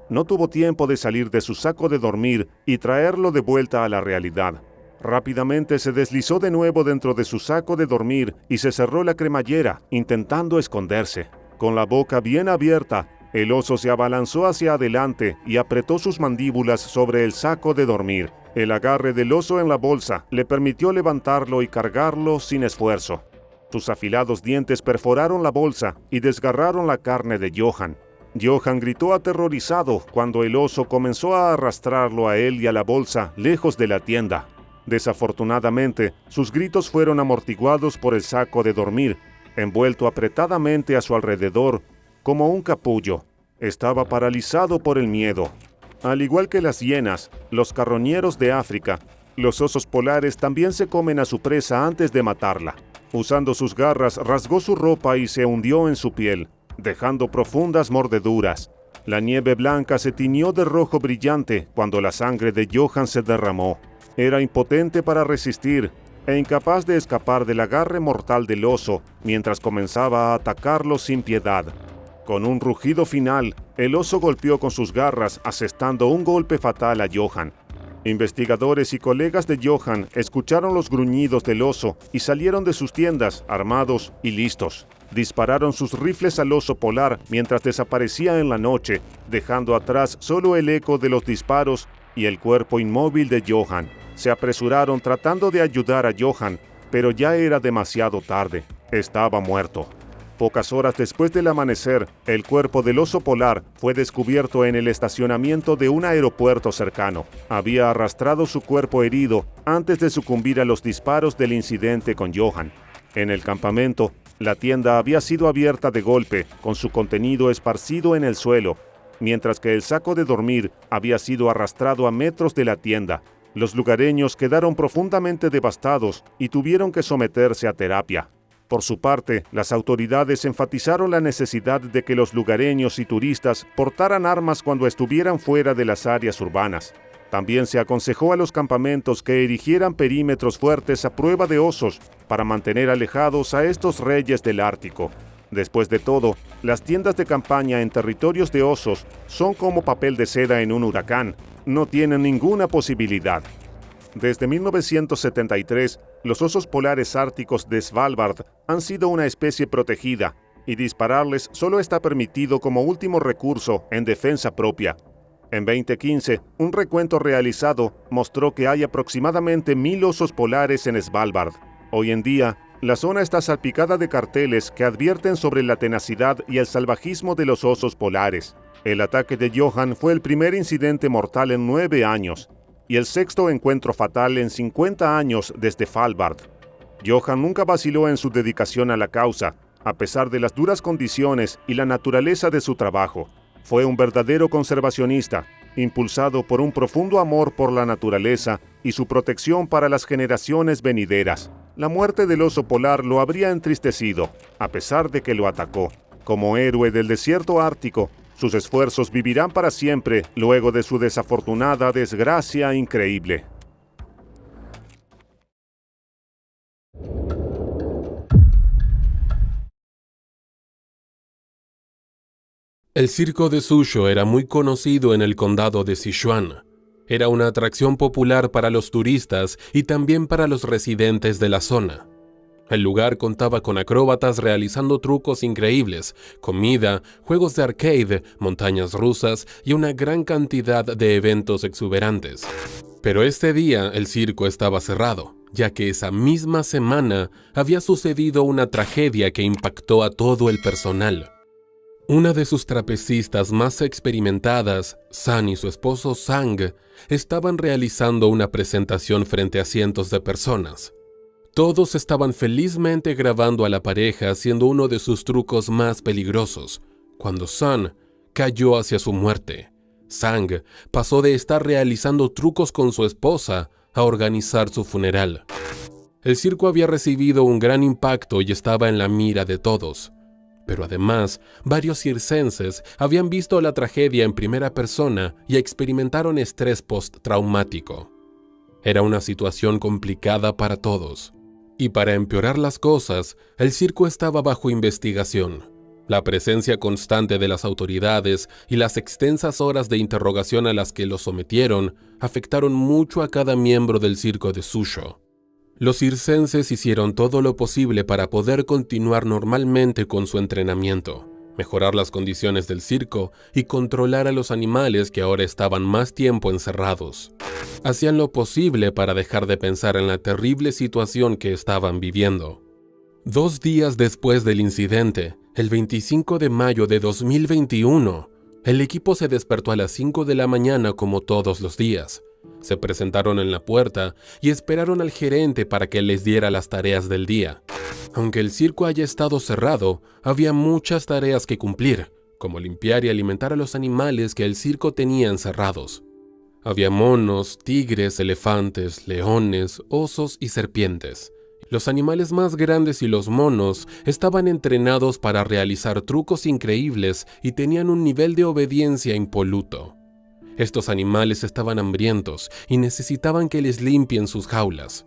No tuvo tiempo de salir de su saco de dormir y traerlo de vuelta a la realidad. Rápidamente se deslizó de nuevo dentro de su saco de dormir y se cerró la cremallera, intentando esconderse. Con la boca bien abierta, el oso se abalanzó hacia adelante y apretó sus mandíbulas sobre el saco de dormir. El agarre del oso en la bolsa le permitió levantarlo y cargarlo sin esfuerzo. Sus afilados dientes perforaron la bolsa y desgarraron la carne de Johann. Johann gritó aterrorizado cuando el oso comenzó a arrastrarlo a él y a la bolsa lejos de la tienda. Desafortunadamente, sus gritos fueron amortiguados por el saco de dormir, envuelto apretadamente a su alrededor como un capullo. Estaba paralizado por el miedo. Al igual que las hienas, los carroñeros de África, los osos polares también se comen a su presa antes de matarla. Usando sus garras, rasgó su ropa y se hundió en su piel, dejando profundas mordeduras. La nieve blanca se tiñó de rojo brillante cuando la sangre de Johann se derramó. Era impotente para resistir e incapaz de escapar del agarre mortal del oso mientras comenzaba a atacarlo sin piedad. Con un rugido final, el oso golpeó con sus garras, asestando un golpe fatal a Johann. Investigadores y colegas de Johann escucharon los gruñidos del oso y salieron de sus tiendas, armados y listos. Dispararon sus rifles al oso polar mientras desaparecía en la noche, dejando atrás solo el eco de los disparos y el cuerpo inmóvil de Johann. Se apresuraron tratando de ayudar a Johann, pero ya era demasiado tarde. Estaba muerto. Pocas horas después del amanecer, el cuerpo del oso polar fue descubierto en el estacionamiento de un aeropuerto cercano. Había arrastrado su cuerpo herido antes de sucumbir a los disparos del incidente con Johann. En el campamento, la tienda había sido abierta de golpe, con su contenido esparcido en el suelo, mientras que el saco de dormir había sido arrastrado a metros de la tienda. Los lugareños quedaron profundamente devastados y tuvieron que someterse a terapia. Por su parte, las autoridades enfatizaron la necesidad de que los lugareños y turistas portaran armas cuando estuvieran fuera de las áreas urbanas. También se aconsejó a los campamentos que erigieran perímetros fuertes a prueba de osos para mantener alejados a estos reyes del Ártico. Después de todo, las tiendas de campaña en territorios de osos son como papel de seda en un huracán. No tienen ninguna posibilidad. Desde 1973, los osos polares árticos de Svalbard han sido una especie protegida y dispararles solo está permitido como último recurso en defensa propia. En 2015, un recuento realizado mostró que hay aproximadamente 1,000 osos polares en Svalbard. Hoy en día, la zona está salpicada de carteles que advierten sobre la tenacidad y el salvajismo de los osos polares. El ataque de Johann fue el primer incidente mortal en 9 años. y el sexto encuentro fatal en 50 años desde Svalbard. Johan nunca vaciló en su dedicación a la causa, a pesar de las duras condiciones y la naturaleza de su trabajo. Fue un verdadero conservacionista, impulsado por un profundo amor por la naturaleza y su protección para las generaciones venideras. La muerte del oso polar lo habría entristecido, a pesar de que lo atacó. Como héroe del desierto ártico, sus esfuerzos vivirán para siempre luego de su desafortunada desgracia increíble. El circo de Suzhou era muy conocido en el condado de Sichuan. Era una atracción popular para los turistas y también para los residentes de la zona. El lugar contaba con acróbatas realizando trucos increíbles, comida, juegos de arcade, montañas rusas y una gran cantidad de eventos exuberantes. Pero este día el circo estaba cerrado, ya que esa misma semana había sucedido una tragedia que impactó a todo el personal. Una de sus trapecistas más experimentadas, San y su esposo Sang, estaban realizando una presentación frente a cientos de personas. Todos estaban felizmente grabando a la pareja haciendo uno de sus trucos más peligrosos, cuando San cayó hacia su muerte. Sang pasó de estar realizando trucos con su esposa a organizar su funeral. El circo había recibido un gran impacto y estaba en la mira de todos. Pero además, varios circenses habían visto la tragedia en primera persona y experimentaron estrés postraumático. Era una situación complicada para todos. Y para empeorar las cosas, el circo estaba bajo investigación. La presencia constante de las autoridades y las extensas horas de interrogación a las que los sometieron afectaron mucho a cada miembro del circo de Suzhou. Los circenses hicieron todo lo posible para poder continuar normalmente con su entrenamiento, mejorar las condiciones del circo y controlar a los animales que ahora estaban más tiempo encerrados. Hacían lo posible para dejar de pensar en la terrible situación que estaban viviendo. 2 días después del incidente, el 25 de mayo de 2021, el equipo se despertó a las 5 de la mañana como todos los días. Se presentaron en la puerta y esperaron al gerente para que les diera las tareas del día. Aunque el circo haya estado cerrado, había muchas tareas que cumplir, como limpiar y alimentar a los animales que el circo tenía encerrados. Había monos, tigres, elefantes, leones, osos y serpientes. Los animales más grandes y los monos estaban entrenados para realizar trucos increíbles y tenían un nivel de obediencia impoluto. Estos animales estaban hambrientos y necesitaban que les limpien sus jaulas.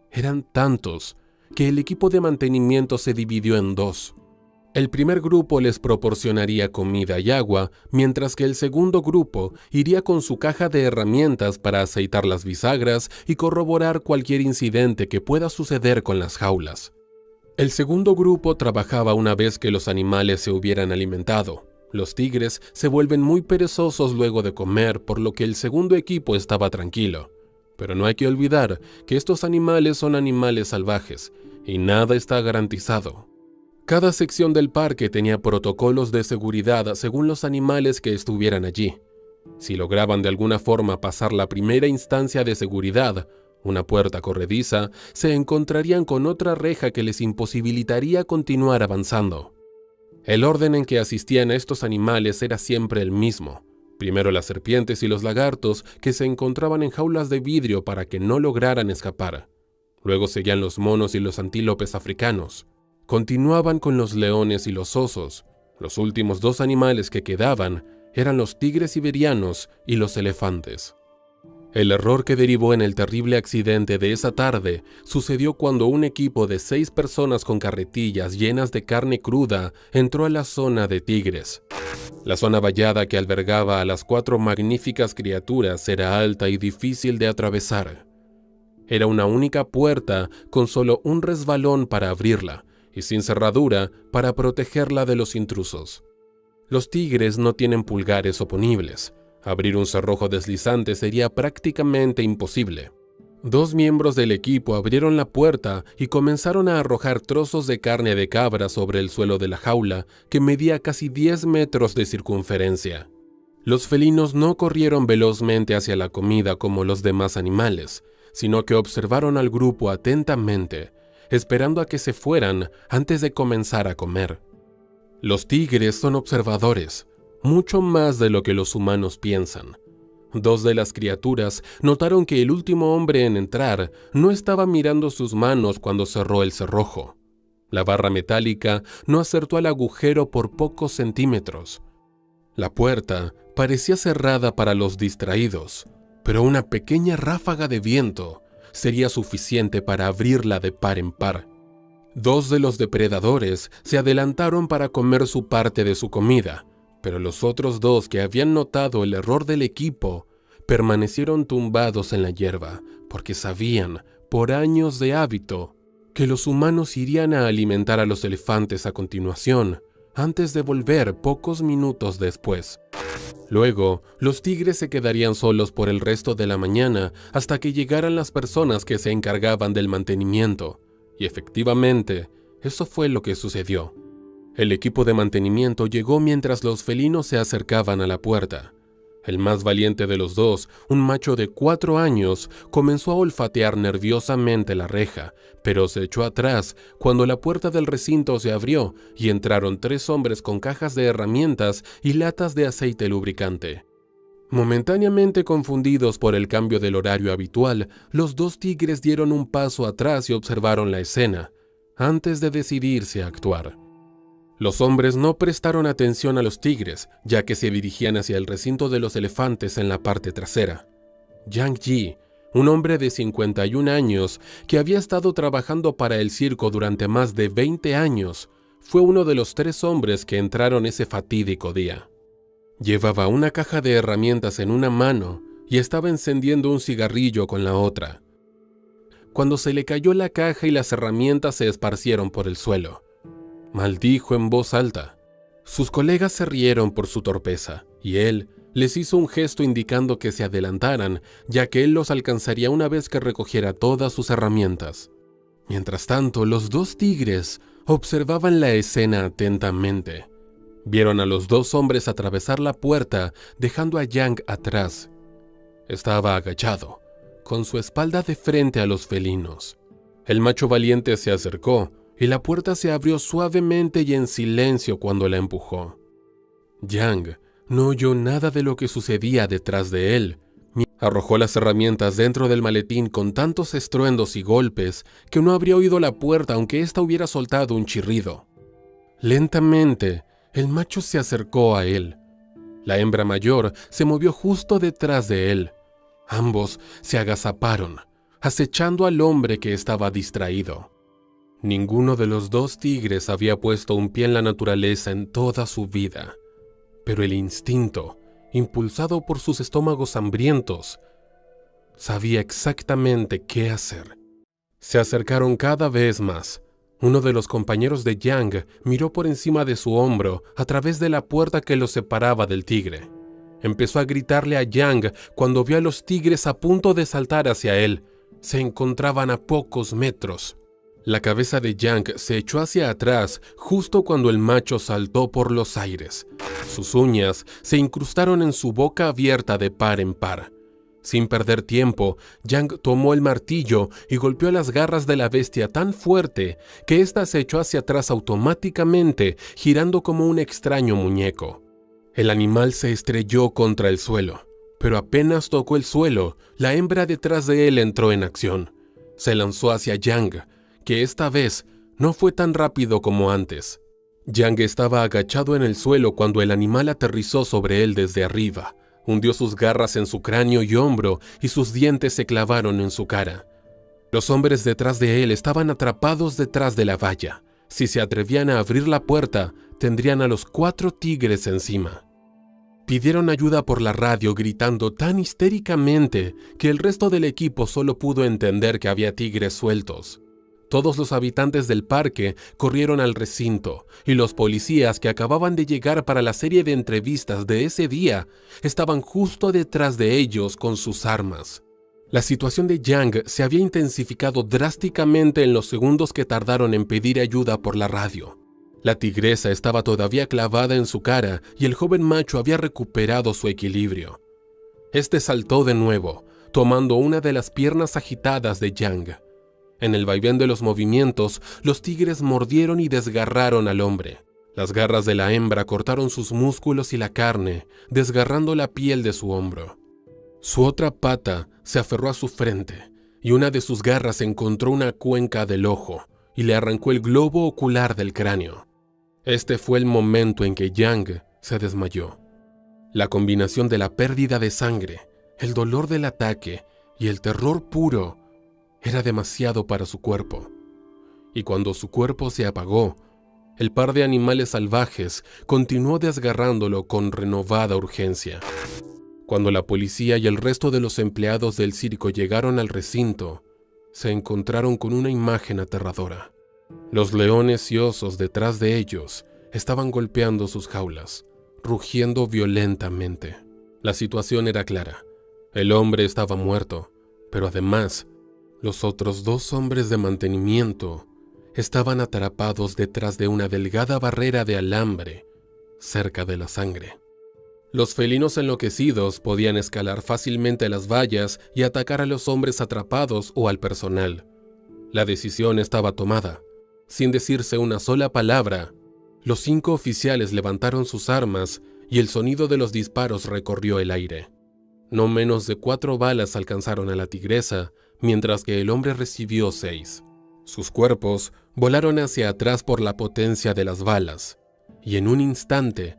Eran tantos que el equipo de mantenimiento se dividió en 2. El primer grupo les proporcionaría comida y agua, mientras que el segundo grupo iría con su caja de herramientas para aceitar las bisagras y corroborar cualquier incidente que pueda suceder con las jaulas. El segundo grupo trabajaba una vez que los animales se hubieran alimentado. Los tigres se vuelven muy perezosos luego de comer, por lo que el segundo equipo estaba tranquilo. Pero no hay que olvidar que estos animales son animales salvajes, y nada está garantizado. Cada sección del parque tenía protocolos de seguridad según los animales que estuvieran allí. Si lograban de alguna forma pasar la primera instancia de seguridad, una puerta corrediza, se encontrarían con otra reja que les imposibilitaría continuar avanzando. El orden en que asistían a estos animales era siempre el mismo. Primero las serpientes y los lagartos, que se encontraban en jaulas de vidrio para que no lograran escapar. Luego seguían los monos y los antílopes africanos. Continuaban con los leones y los osos. Los últimos 2 animales que quedaban eran los tigres siberianos y los elefantes. El error que derivó en el terrible accidente de esa tarde sucedió cuando un equipo de 6 personas con carretillas llenas de carne cruda entró a la zona de tigres. La zona vallada que albergaba a las 4 magníficas criaturas era alta y difícil de atravesar. Era una única puerta con solo un resbalón para abrirla y sin cerradura para protegerla de los intrusos. Los tigres no tienen pulgares oponibles. Abrir un cerrojo deslizante sería prácticamente imposible. 2 miembros del equipo abrieron la puerta y comenzaron a arrojar trozos de carne de cabra sobre el suelo de la jaula, que medía casi 10 metros de circunferencia. Los felinos no corrieron velozmente hacia la comida como los demás animales, sino que observaron al grupo atentamente, esperando a que se fueran antes de comenzar a comer. Los tigres son observadores, mucho más de lo que los humanos piensan. Dos de las criaturas notaron que el último hombre en entrar no estaba mirando sus manos cuando cerró el cerrojo. La barra metálica no acertó al agujero por pocos centímetros. La puerta parecía cerrada para los distraídos, pero una pequeña ráfaga de viento sería suficiente para abrirla de par en par. Dos de los depredadores se adelantaron para comer su parte de su comida, pero los otros dos que habían notado el error del equipo permanecieron tumbados en la hierba, porque sabían, por años de hábito, que los humanos irían a alimentar a los elefantes a continuación, antes de volver pocos minutos después. Luego, los tigres se quedarían solos por el resto de la mañana hasta que llegaran las personas que se encargaban del mantenimiento. Y efectivamente, eso fue lo que sucedió. El equipo de mantenimiento llegó mientras los felinos se acercaban a la puerta. El más valiente de los dos, un macho de 4 años, comenzó a olfatear nerviosamente la reja, pero se echó atrás cuando la puerta del recinto se abrió y entraron 3 hombres con cajas de herramientas y latas de aceite lubricante. Momentáneamente confundidos por el cambio del horario habitual, los 2 tigres dieron un paso atrás y observaron la escena, antes de decidirse a actuar. Los hombres no prestaron atención a los tigres, ya que se dirigían hacia el recinto de los elefantes en la parte trasera. Yang Yi, un hombre de 51 años que había estado trabajando para el circo durante más de 20 años, fue uno de los 3 hombres que entraron ese fatídico día. Llevaba una caja de herramientas en una mano y estaba encendiendo un cigarrillo con la otra, cuando se le cayó la caja y las herramientas se esparcieron por el suelo. Maldijo en voz alta. Sus colegas se rieron por su torpeza, y él les hizo un gesto indicando que se adelantaran, ya que él los alcanzaría una vez que recogiera todas sus herramientas. Mientras tanto, los 2 tigres observaban la escena atentamente. Vieron a los 2 hombres atravesar la puerta, dejando a Yang atrás. Estaba agachado, con su espalda de frente a los felinos. El macho valiente se acercó, y la puerta se abrió suavemente y en silencio cuando la empujó. Yang no oyó nada de lo que sucedía detrás de él. Arrojó las herramientas dentro del maletín con tantos estruendos y golpes que no habría oído la puerta aunque ésta hubiera soltado un chirrido. Lentamente, el macho se acercó a él. La hembra mayor se movió justo detrás de él. Ambos se agazaparon, acechando al hombre que estaba distraído. Ninguno de los 2 tigres había puesto un pie en la naturaleza en toda su vida, pero el instinto, impulsado por sus estómagos hambrientos, sabía exactamente qué hacer. Se acercaron cada vez más. Uno de los compañeros de Yang miró por encima de su hombro a través de la puerta que los separaba del tigre. Empezó a gritarle a Yang cuando vio a los tigres a punto de saltar hacia él. Se encontraban a pocos metros. La cabeza de Yang se echó hacia atrás justo cuando el macho saltó por los aires. Sus uñas se incrustaron en su boca abierta de par en par. Sin perder tiempo, Yang tomó el martillo y golpeó las garras de la bestia tan fuerte que ésta se echó hacia atrás automáticamente, girando como un extraño muñeco. El animal se estrelló contra el suelo, pero apenas tocó el suelo, la hembra detrás de él entró en acción. Se lanzó hacia Yang, que esta vez no fue tan rápido como antes. Yang estaba agachado en el suelo cuando el animal aterrizó sobre él desde arriba. Hundió sus garras en su cráneo y hombro y sus dientes se clavaron en su cara. Los hombres detrás de él estaban atrapados detrás de la valla. Si se atrevían a abrir la puerta, tendrían a los 4 tigres encima. Pidieron ayuda por la radio gritando tan histéricamente que el resto del equipo solo pudo entender que había tigres sueltos. Todos los habitantes del parque corrieron al recinto y los policías que acababan de llegar para la serie de entrevistas de ese día estaban justo detrás de ellos con sus armas. La situación de Yang se había intensificado drásticamente en los segundos que tardaron en pedir ayuda por la radio. La tigresa estaba todavía clavada en su cara y el joven macho había recuperado su equilibrio. Este saltó de nuevo, tomando una de las piernas agitadas de Yang. En el vaivén de los movimientos, los tigres mordieron y desgarraron al hombre. Las garras de la hembra cortaron sus músculos y la carne, desgarrando la piel de su hombro. Su otra pata se aferró a su frente, y una de sus garras encontró una cuenca del ojo y le arrancó el globo ocular del cráneo. Este fue el momento en que Yang se desmayó. La combinación de la pérdida de sangre, el dolor del ataque y el terror puro era demasiado para su cuerpo. Y cuando su cuerpo se apagó, el par de animales salvajes continuó desgarrándolo con renovada urgencia. Cuando la policía y el resto de los empleados del circo llegaron al recinto, se encontraron con una imagen aterradora. Los leones y osos detrás de ellos estaban golpeando sus jaulas, rugiendo violentamente. La situación era clara. El hombre estaba muerto, pero además, los otros 2 hombres de mantenimiento estaban atrapados detrás de una delgada barrera de alambre cerca de la sangre. Los felinos enloquecidos podían escalar fácilmente las vallas y atacar a los hombres atrapados o al personal. La decisión estaba tomada. Sin decirse una sola palabra, los 5 oficiales levantaron sus armas y el sonido de los disparos recorrió el aire. No menos de 4 balas alcanzaron a la tigresa, mientras que el hombre recibió 6. Sus cuerpos volaron hacia atrás por la potencia de las balas, y en un instante,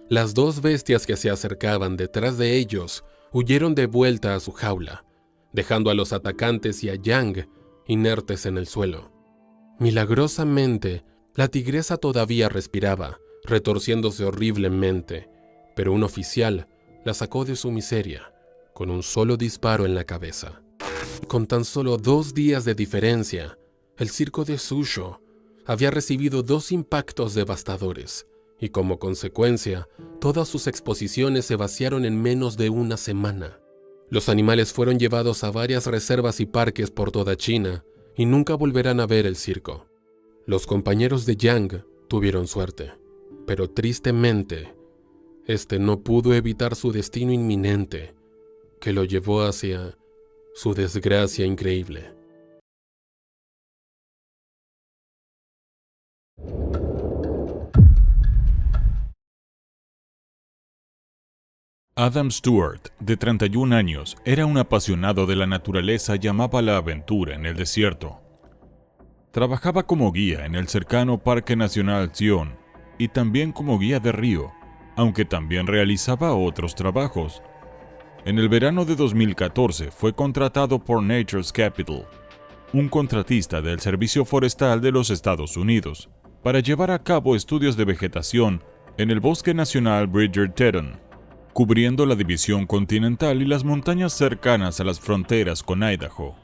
las 2 bestias que se acercaban detrás de ellos huyeron de vuelta a su jaula, dejando a los atacantes y a Yang inertes en el suelo. Milagrosamente, la tigresa todavía respiraba, retorciéndose horriblemente, pero un oficial la sacó de su miseria con un solo disparo en la cabeza. Con tan solo 2 días de diferencia, el circo de Suzhou había recibido 2 impactos devastadores, y como consecuencia, todas sus exposiciones se vaciaron en menos de una semana. Los animales fueron llevados a varias reservas y parques por toda China, y nunca volverán a ver el circo. Los compañeros de Yang tuvieron suerte, pero tristemente, este no pudo evitar su destino inminente, que lo llevó hacia su desgracia increíble. Adam Stewart, de 31 años, era un apasionado de la naturaleza y amaba la aventura en el desierto. Trabajaba como guía en el cercano Parque Nacional Zion y también como guía de río, aunque también realizaba otros trabajos. En el verano de 2014 fue contratado por Nature's Capital, un contratista del Servicio Forestal de los Estados Unidos, para llevar a cabo estudios de vegetación en el Bosque Nacional Bridger-Teton, cubriendo la división continental y las montañas cercanas a las fronteras con Idaho.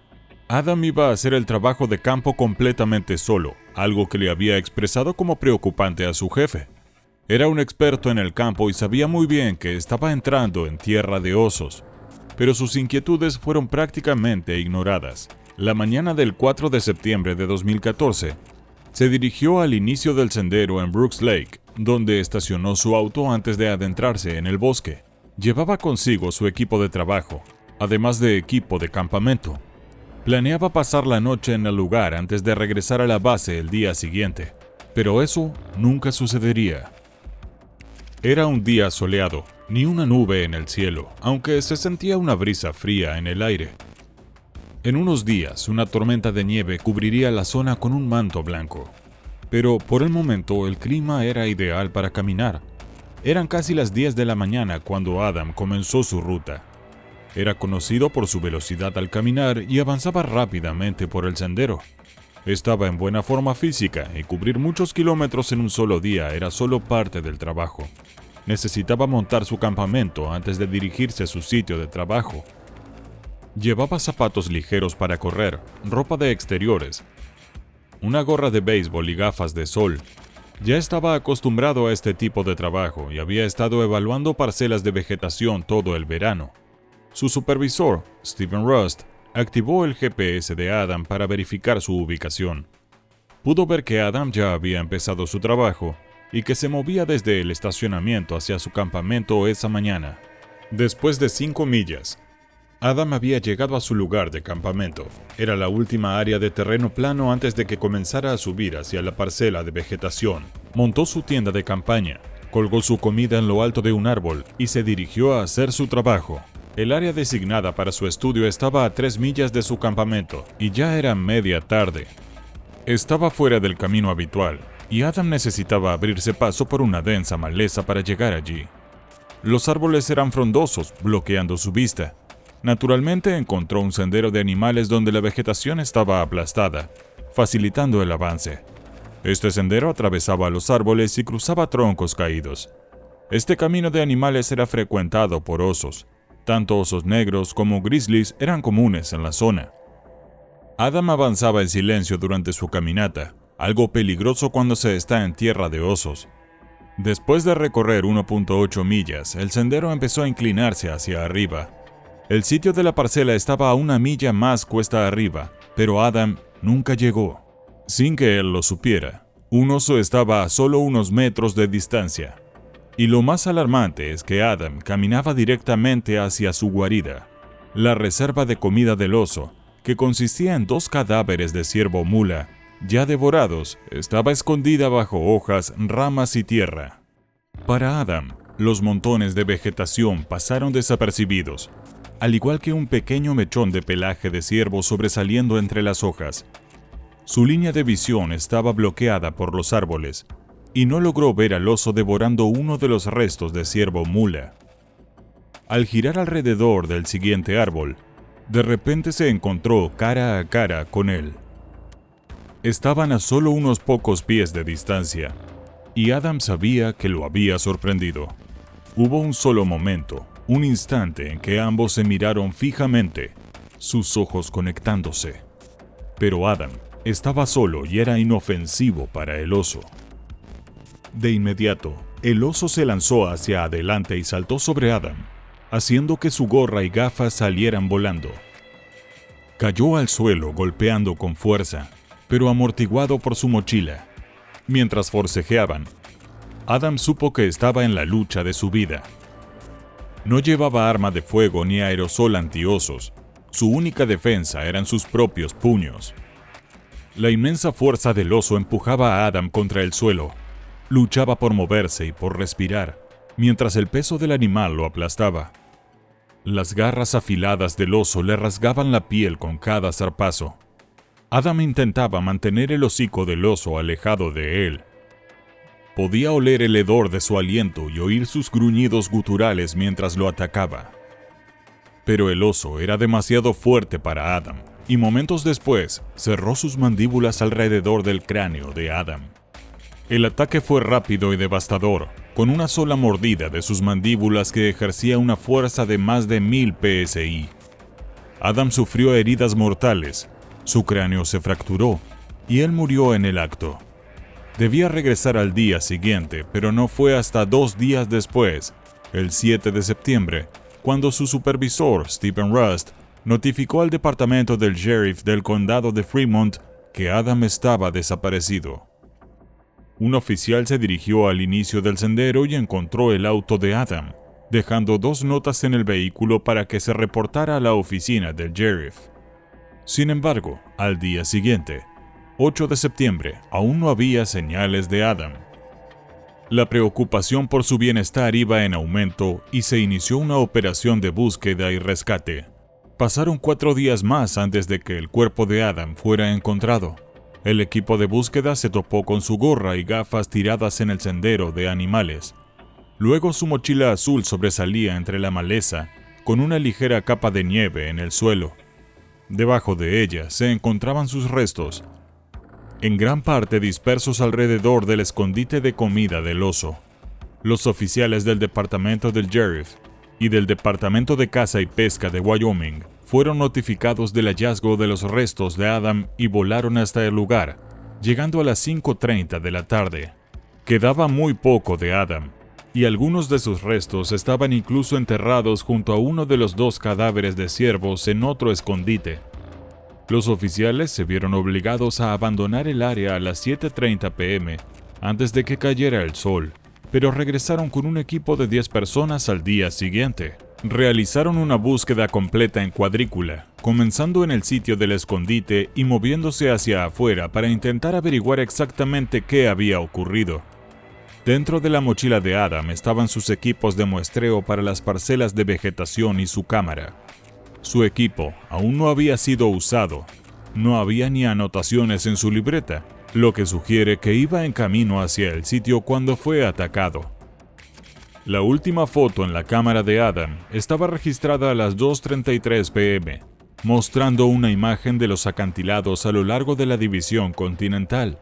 Adam iba a hacer el trabajo de campo completamente solo, algo que le había expresado como preocupante a su jefe. Era un experto en el campo y sabía muy bien que estaba entrando en tierra de osos, pero sus inquietudes fueron prácticamente ignoradas. La mañana del 4 de septiembre de 2014, se dirigió al inicio del sendero en Brooks Lake, donde estacionó su auto antes de adentrarse en el bosque. Llevaba consigo su equipo de trabajo, además de equipo de campamento. Planeaba pasar la noche en el lugar antes de regresar a la base el día siguiente, pero eso nunca sucedería. Era un día soleado, ni una nube en el cielo, aunque se sentía una brisa fría en el aire. En unos días, una tormenta de nieve cubriría la zona con un manto blanco. Pero por el momento el clima era ideal para caminar. Eran casi las 10 de la mañana cuando Adam comenzó su ruta. Era conocido por su velocidad al caminar y avanzaba rápidamente por el sendero. Estaba en buena forma física y cubrir muchos kilómetros en un solo día era solo parte del trabajo. Necesitaba montar su campamento antes de dirigirse a su sitio de trabajo. Llevaba zapatos ligeros para correr, ropa de exteriores, una gorra de béisbol y gafas de sol. Ya estaba acostumbrado a este tipo de trabajo y había estado evaluando parcelas de vegetación todo el verano. Su supervisor, Stephen Rust, activó el GPS de Adam para verificar su ubicación. Pudo ver que Adam ya había empezado su trabajo y que se movía desde el estacionamiento hacia su campamento esa mañana. Después de 5 millas, Adam había llegado a su lugar de campamento. Era la última área de terreno plano antes de que comenzara a subir hacia la parcela de vegetación. Montó su tienda de campaña, colgó su comida en lo alto de un árbol y se dirigió a hacer su trabajo. El área designada para su estudio estaba a 3 millas de su campamento y ya era media tarde. Estaba fuera del camino habitual y Adam necesitaba abrirse paso por una densa maleza para llegar allí. Los árboles eran frondosos, bloqueando su vista. Naturalmente encontró un sendero de animales donde la vegetación estaba aplastada, facilitando el avance. Este sendero atravesaba los árboles y cruzaba troncos caídos. Este camino de animales era frecuentado por osos. Tanto osos negros como grizzlies eran comunes en la zona. Adam avanzaba en silencio durante su caminata, algo peligroso cuando se está en tierra de osos. Después de recorrer 1.8 millas, el sendero empezó a inclinarse hacia arriba. El sitio de la parcela estaba a 1 milla más cuesta arriba, pero Adam nunca llegó. Sin que él lo supiera, un oso estaba a solo unos metros de distancia. Y lo más alarmante es que Adam caminaba directamente hacia su guarida. La reserva de comida del oso, que consistía en 2 cadáveres de ciervo mula, ya devorados, estaba escondida bajo hojas, ramas y tierra. Para Adam, los montones de vegetación pasaron desapercibidos, al igual que un pequeño mechón de pelaje de ciervo sobresaliendo entre las hojas. Su línea de visión estaba bloqueada por los árboles, y no logró ver al oso devorando uno de los restos de ciervo mula. Al girar alrededor del siguiente árbol, de repente se encontró cara a cara con él. Estaban a solo unos pocos pies de distancia, y Adam sabía que lo había sorprendido. Hubo un solo momento, un instante en que ambos se miraron fijamente, sus ojos conectándose. Pero Adam estaba solo y era inofensivo para el oso. De inmediato, el oso se lanzó hacia adelante y saltó sobre Adam, haciendo que su gorra y gafas salieran volando. Cayó al suelo golpeando con fuerza, pero amortiguado por su mochila. Mientras forcejeaban, Adam supo que estaba en la lucha de su vida. No llevaba arma de fuego ni aerosol antiosos. Su única defensa eran sus propios puños. La inmensa fuerza del oso empujaba a Adam contra el suelo. Luchaba por moverse y por respirar, mientras el peso del animal lo aplastaba. Las garras afiladas del oso le rasgaban la piel con cada zarpazo. Adam intentaba mantener el hocico del oso alejado de él. Podía oler el hedor de su aliento y oír sus gruñidos guturales mientras lo atacaba. Pero el oso era demasiado fuerte para Adam, y momentos después cerró sus mandíbulas alrededor del cráneo de Adam. El ataque fue rápido y devastador, con una sola mordida de sus mandíbulas que ejercía una fuerza de más de 1000 psi. Adam sufrió heridas mortales, su cráneo se fracturó, y él murió en el acto. Debía regresar al día siguiente, pero no fue hasta 2 días después, el 7 de septiembre, cuando su supervisor, Stephen Rust, notificó al departamento del sheriff del condado de Fremont que Adam estaba desaparecido. Un oficial se dirigió al inicio del sendero y encontró el auto de Adam, dejando 2 notas en el vehículo para que se reportara a la oficina del sheriff. Sin embargo, al día siguiente, 8 de septiembre, aún no había señales de Adam. La preocupación por su bienestar iba en aumento y se inició una operación de búsqueda y rescate. Pasaron 4 días más antes de que el cuerpo de Adam fuera encontrado. El equipo de búsqueda se topó con su gorra y gafas tiradas en el sendero de animales. Luego su mochila azul sobresalía entre la maleza, con una ligera capa de nieve en el suelo. Debajo de ella se encontraban sus restos, en gran parte dispersos alrededor del escondite de comida del oso. Los oficiales del departamento del sheriff y del Departamento de Caza y Pesca de Wyoming fueron notificados del hallazgo de los restos de Adam y volaron hasta el lugar, llegando a las 5:30 de la tarde. Quedaba muy poco de Adam, y algunos de sus restos estaban incluso enterrados junto a uno de los 2 cadáveres de ciervos en otro escondite. Los oficiales se vieron obligados a abandonar el área a las 7:30 p.m. antes de que cayera el sol, pero regresaron con un equipo de 10 personas al día siguiente. Realizaron una búsqueda completa en cuadrícula, comenzando en el sitio del escondite y moviéndose hacia afuera para intentar averiguar exactamente qué había ocurrido. Dentro de la mochila de Adam estaban sus equipos de muestreo para las parcelas de vegetación y su cámara. Su equipo aún no había sido usado, no había ni anotaciones en su libreta, lo que sugiere que iba en camino hacia el sitio cuando fue atacado. La última foto en la cámara de Adam estaba registrada a las 2:33 p.m., mostrando una imagen de los acantilados a lo largo de la división continental.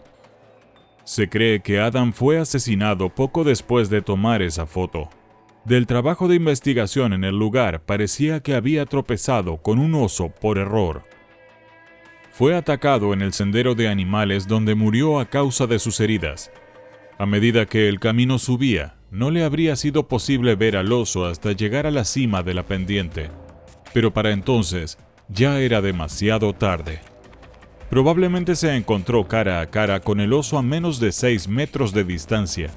Se cree que Adam fue asesinado poco después de tomar esa foto. Del trabajo de investigación en el lugar parecía que había tropezado con un oso por error. Fue atacado en el sendero de animales donde murió a causa de sus heridas. A medida que el camino subía, no le habría sido posible ver al oso hasta llegar a la cima de la pendiente. Pero para entonces, ya era demasiado tarde. Probablemente se encontró cara a cara con el oso a menos de 6 metros de distancia.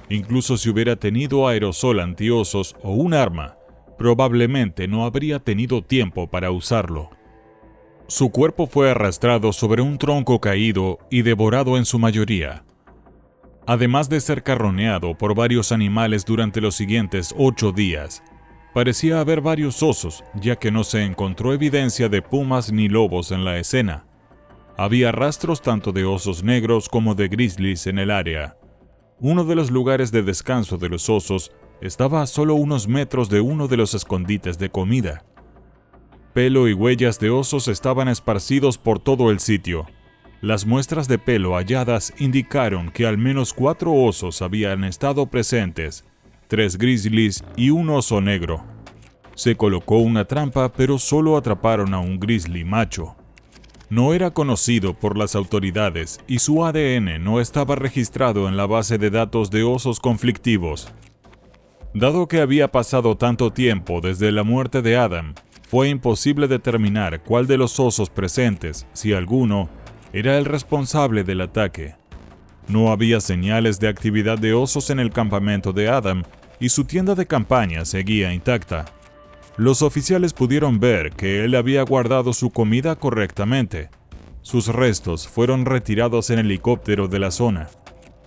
Incluso si hubiera tenido aerosol antiosos o un arma, probablemente no habría tenido tiempo para usarlo. Su cuerpo fue arrastrado sobre un tronco caído y devorado en su mayoría. Además de ser carroneado por varios animales durante los siguientes 8 días, parecía haber varios osos, ya que no se encontró evidencia de pumas ni lobos en la escena. Había rastros tanto de osos negros como de grizzlies en el área. Uno de los lugares de descanso de los osos estaba a solo unos metros de uno de los escondites de comida. Pelo y huellas de osos estaban esparcidos por todo el sitio. Las muestras de pelo halladas indicaron que al menos 4 osos habían estado presentes, 3 grizzlies y un oso negro. Se colocó una trampa, pero solo atraparon a un grizzly macho. No era conocido por las autoridades y su ADN no estaba registrado en la base de datos de osos conflictivos. Dado que había pasado tanto tiempo desde la muerte de Adam, fue imposible determinar cuál de los osos presentes, si alguno, era el responsable del ataque. No había señales de actividad de osos en el campamento de Adam y su tienda de campaña seguía intacta. Los oficiales pudieron ver que él había guardado su comida correctamente. Sus restos fueron retirados en helicóptero de la zona.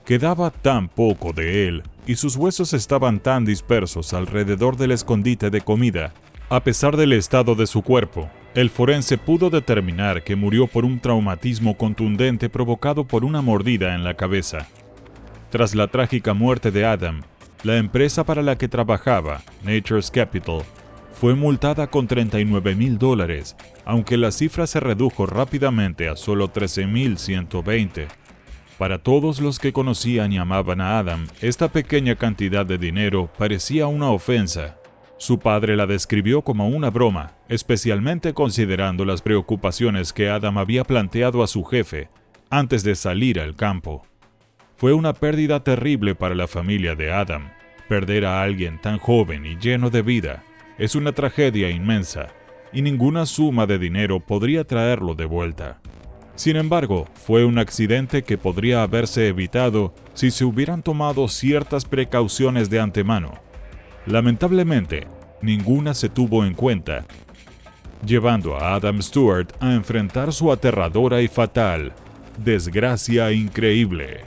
Quedaba tan poco de él y sus huesos estaban tan dispersos alrededor del escondite de comida. A pesar del estado de su cuerpo, el forense pudo determinar que murió por un traumatismo contundente provocado por una mordida en la cabeza. Tras la trágica muerte de Adam, la empresa para la que trabajaba, Nature's Capital, fue multada con $39,000, aunque la cifra se redujo rápidamente a solo $13,120. Para todos los que conocían y amaban a Adam, esta pequeña cantidad de dinero parecía una ofensa. Su padre la describió como una broma, especialmente considerando las preocupaciones que Adam había planteado a su jefe antes de salir al campo. Fue una pérdida terrible para la familia de Adam. Perder a alguien tan joven y lleno de vida es una tragedia inmensa, y ninguna suma de dinero podría traerlo de vuelta. Sin embargo, fue un accidente que podría haberse evitado si se hubieran tomado ciertas precauciones de antemano. Lamentablemente, ninguna se tuvo en cuenta, llevando a Adam Stewart a enfrentar su aterradora y fatal desgracia increíble.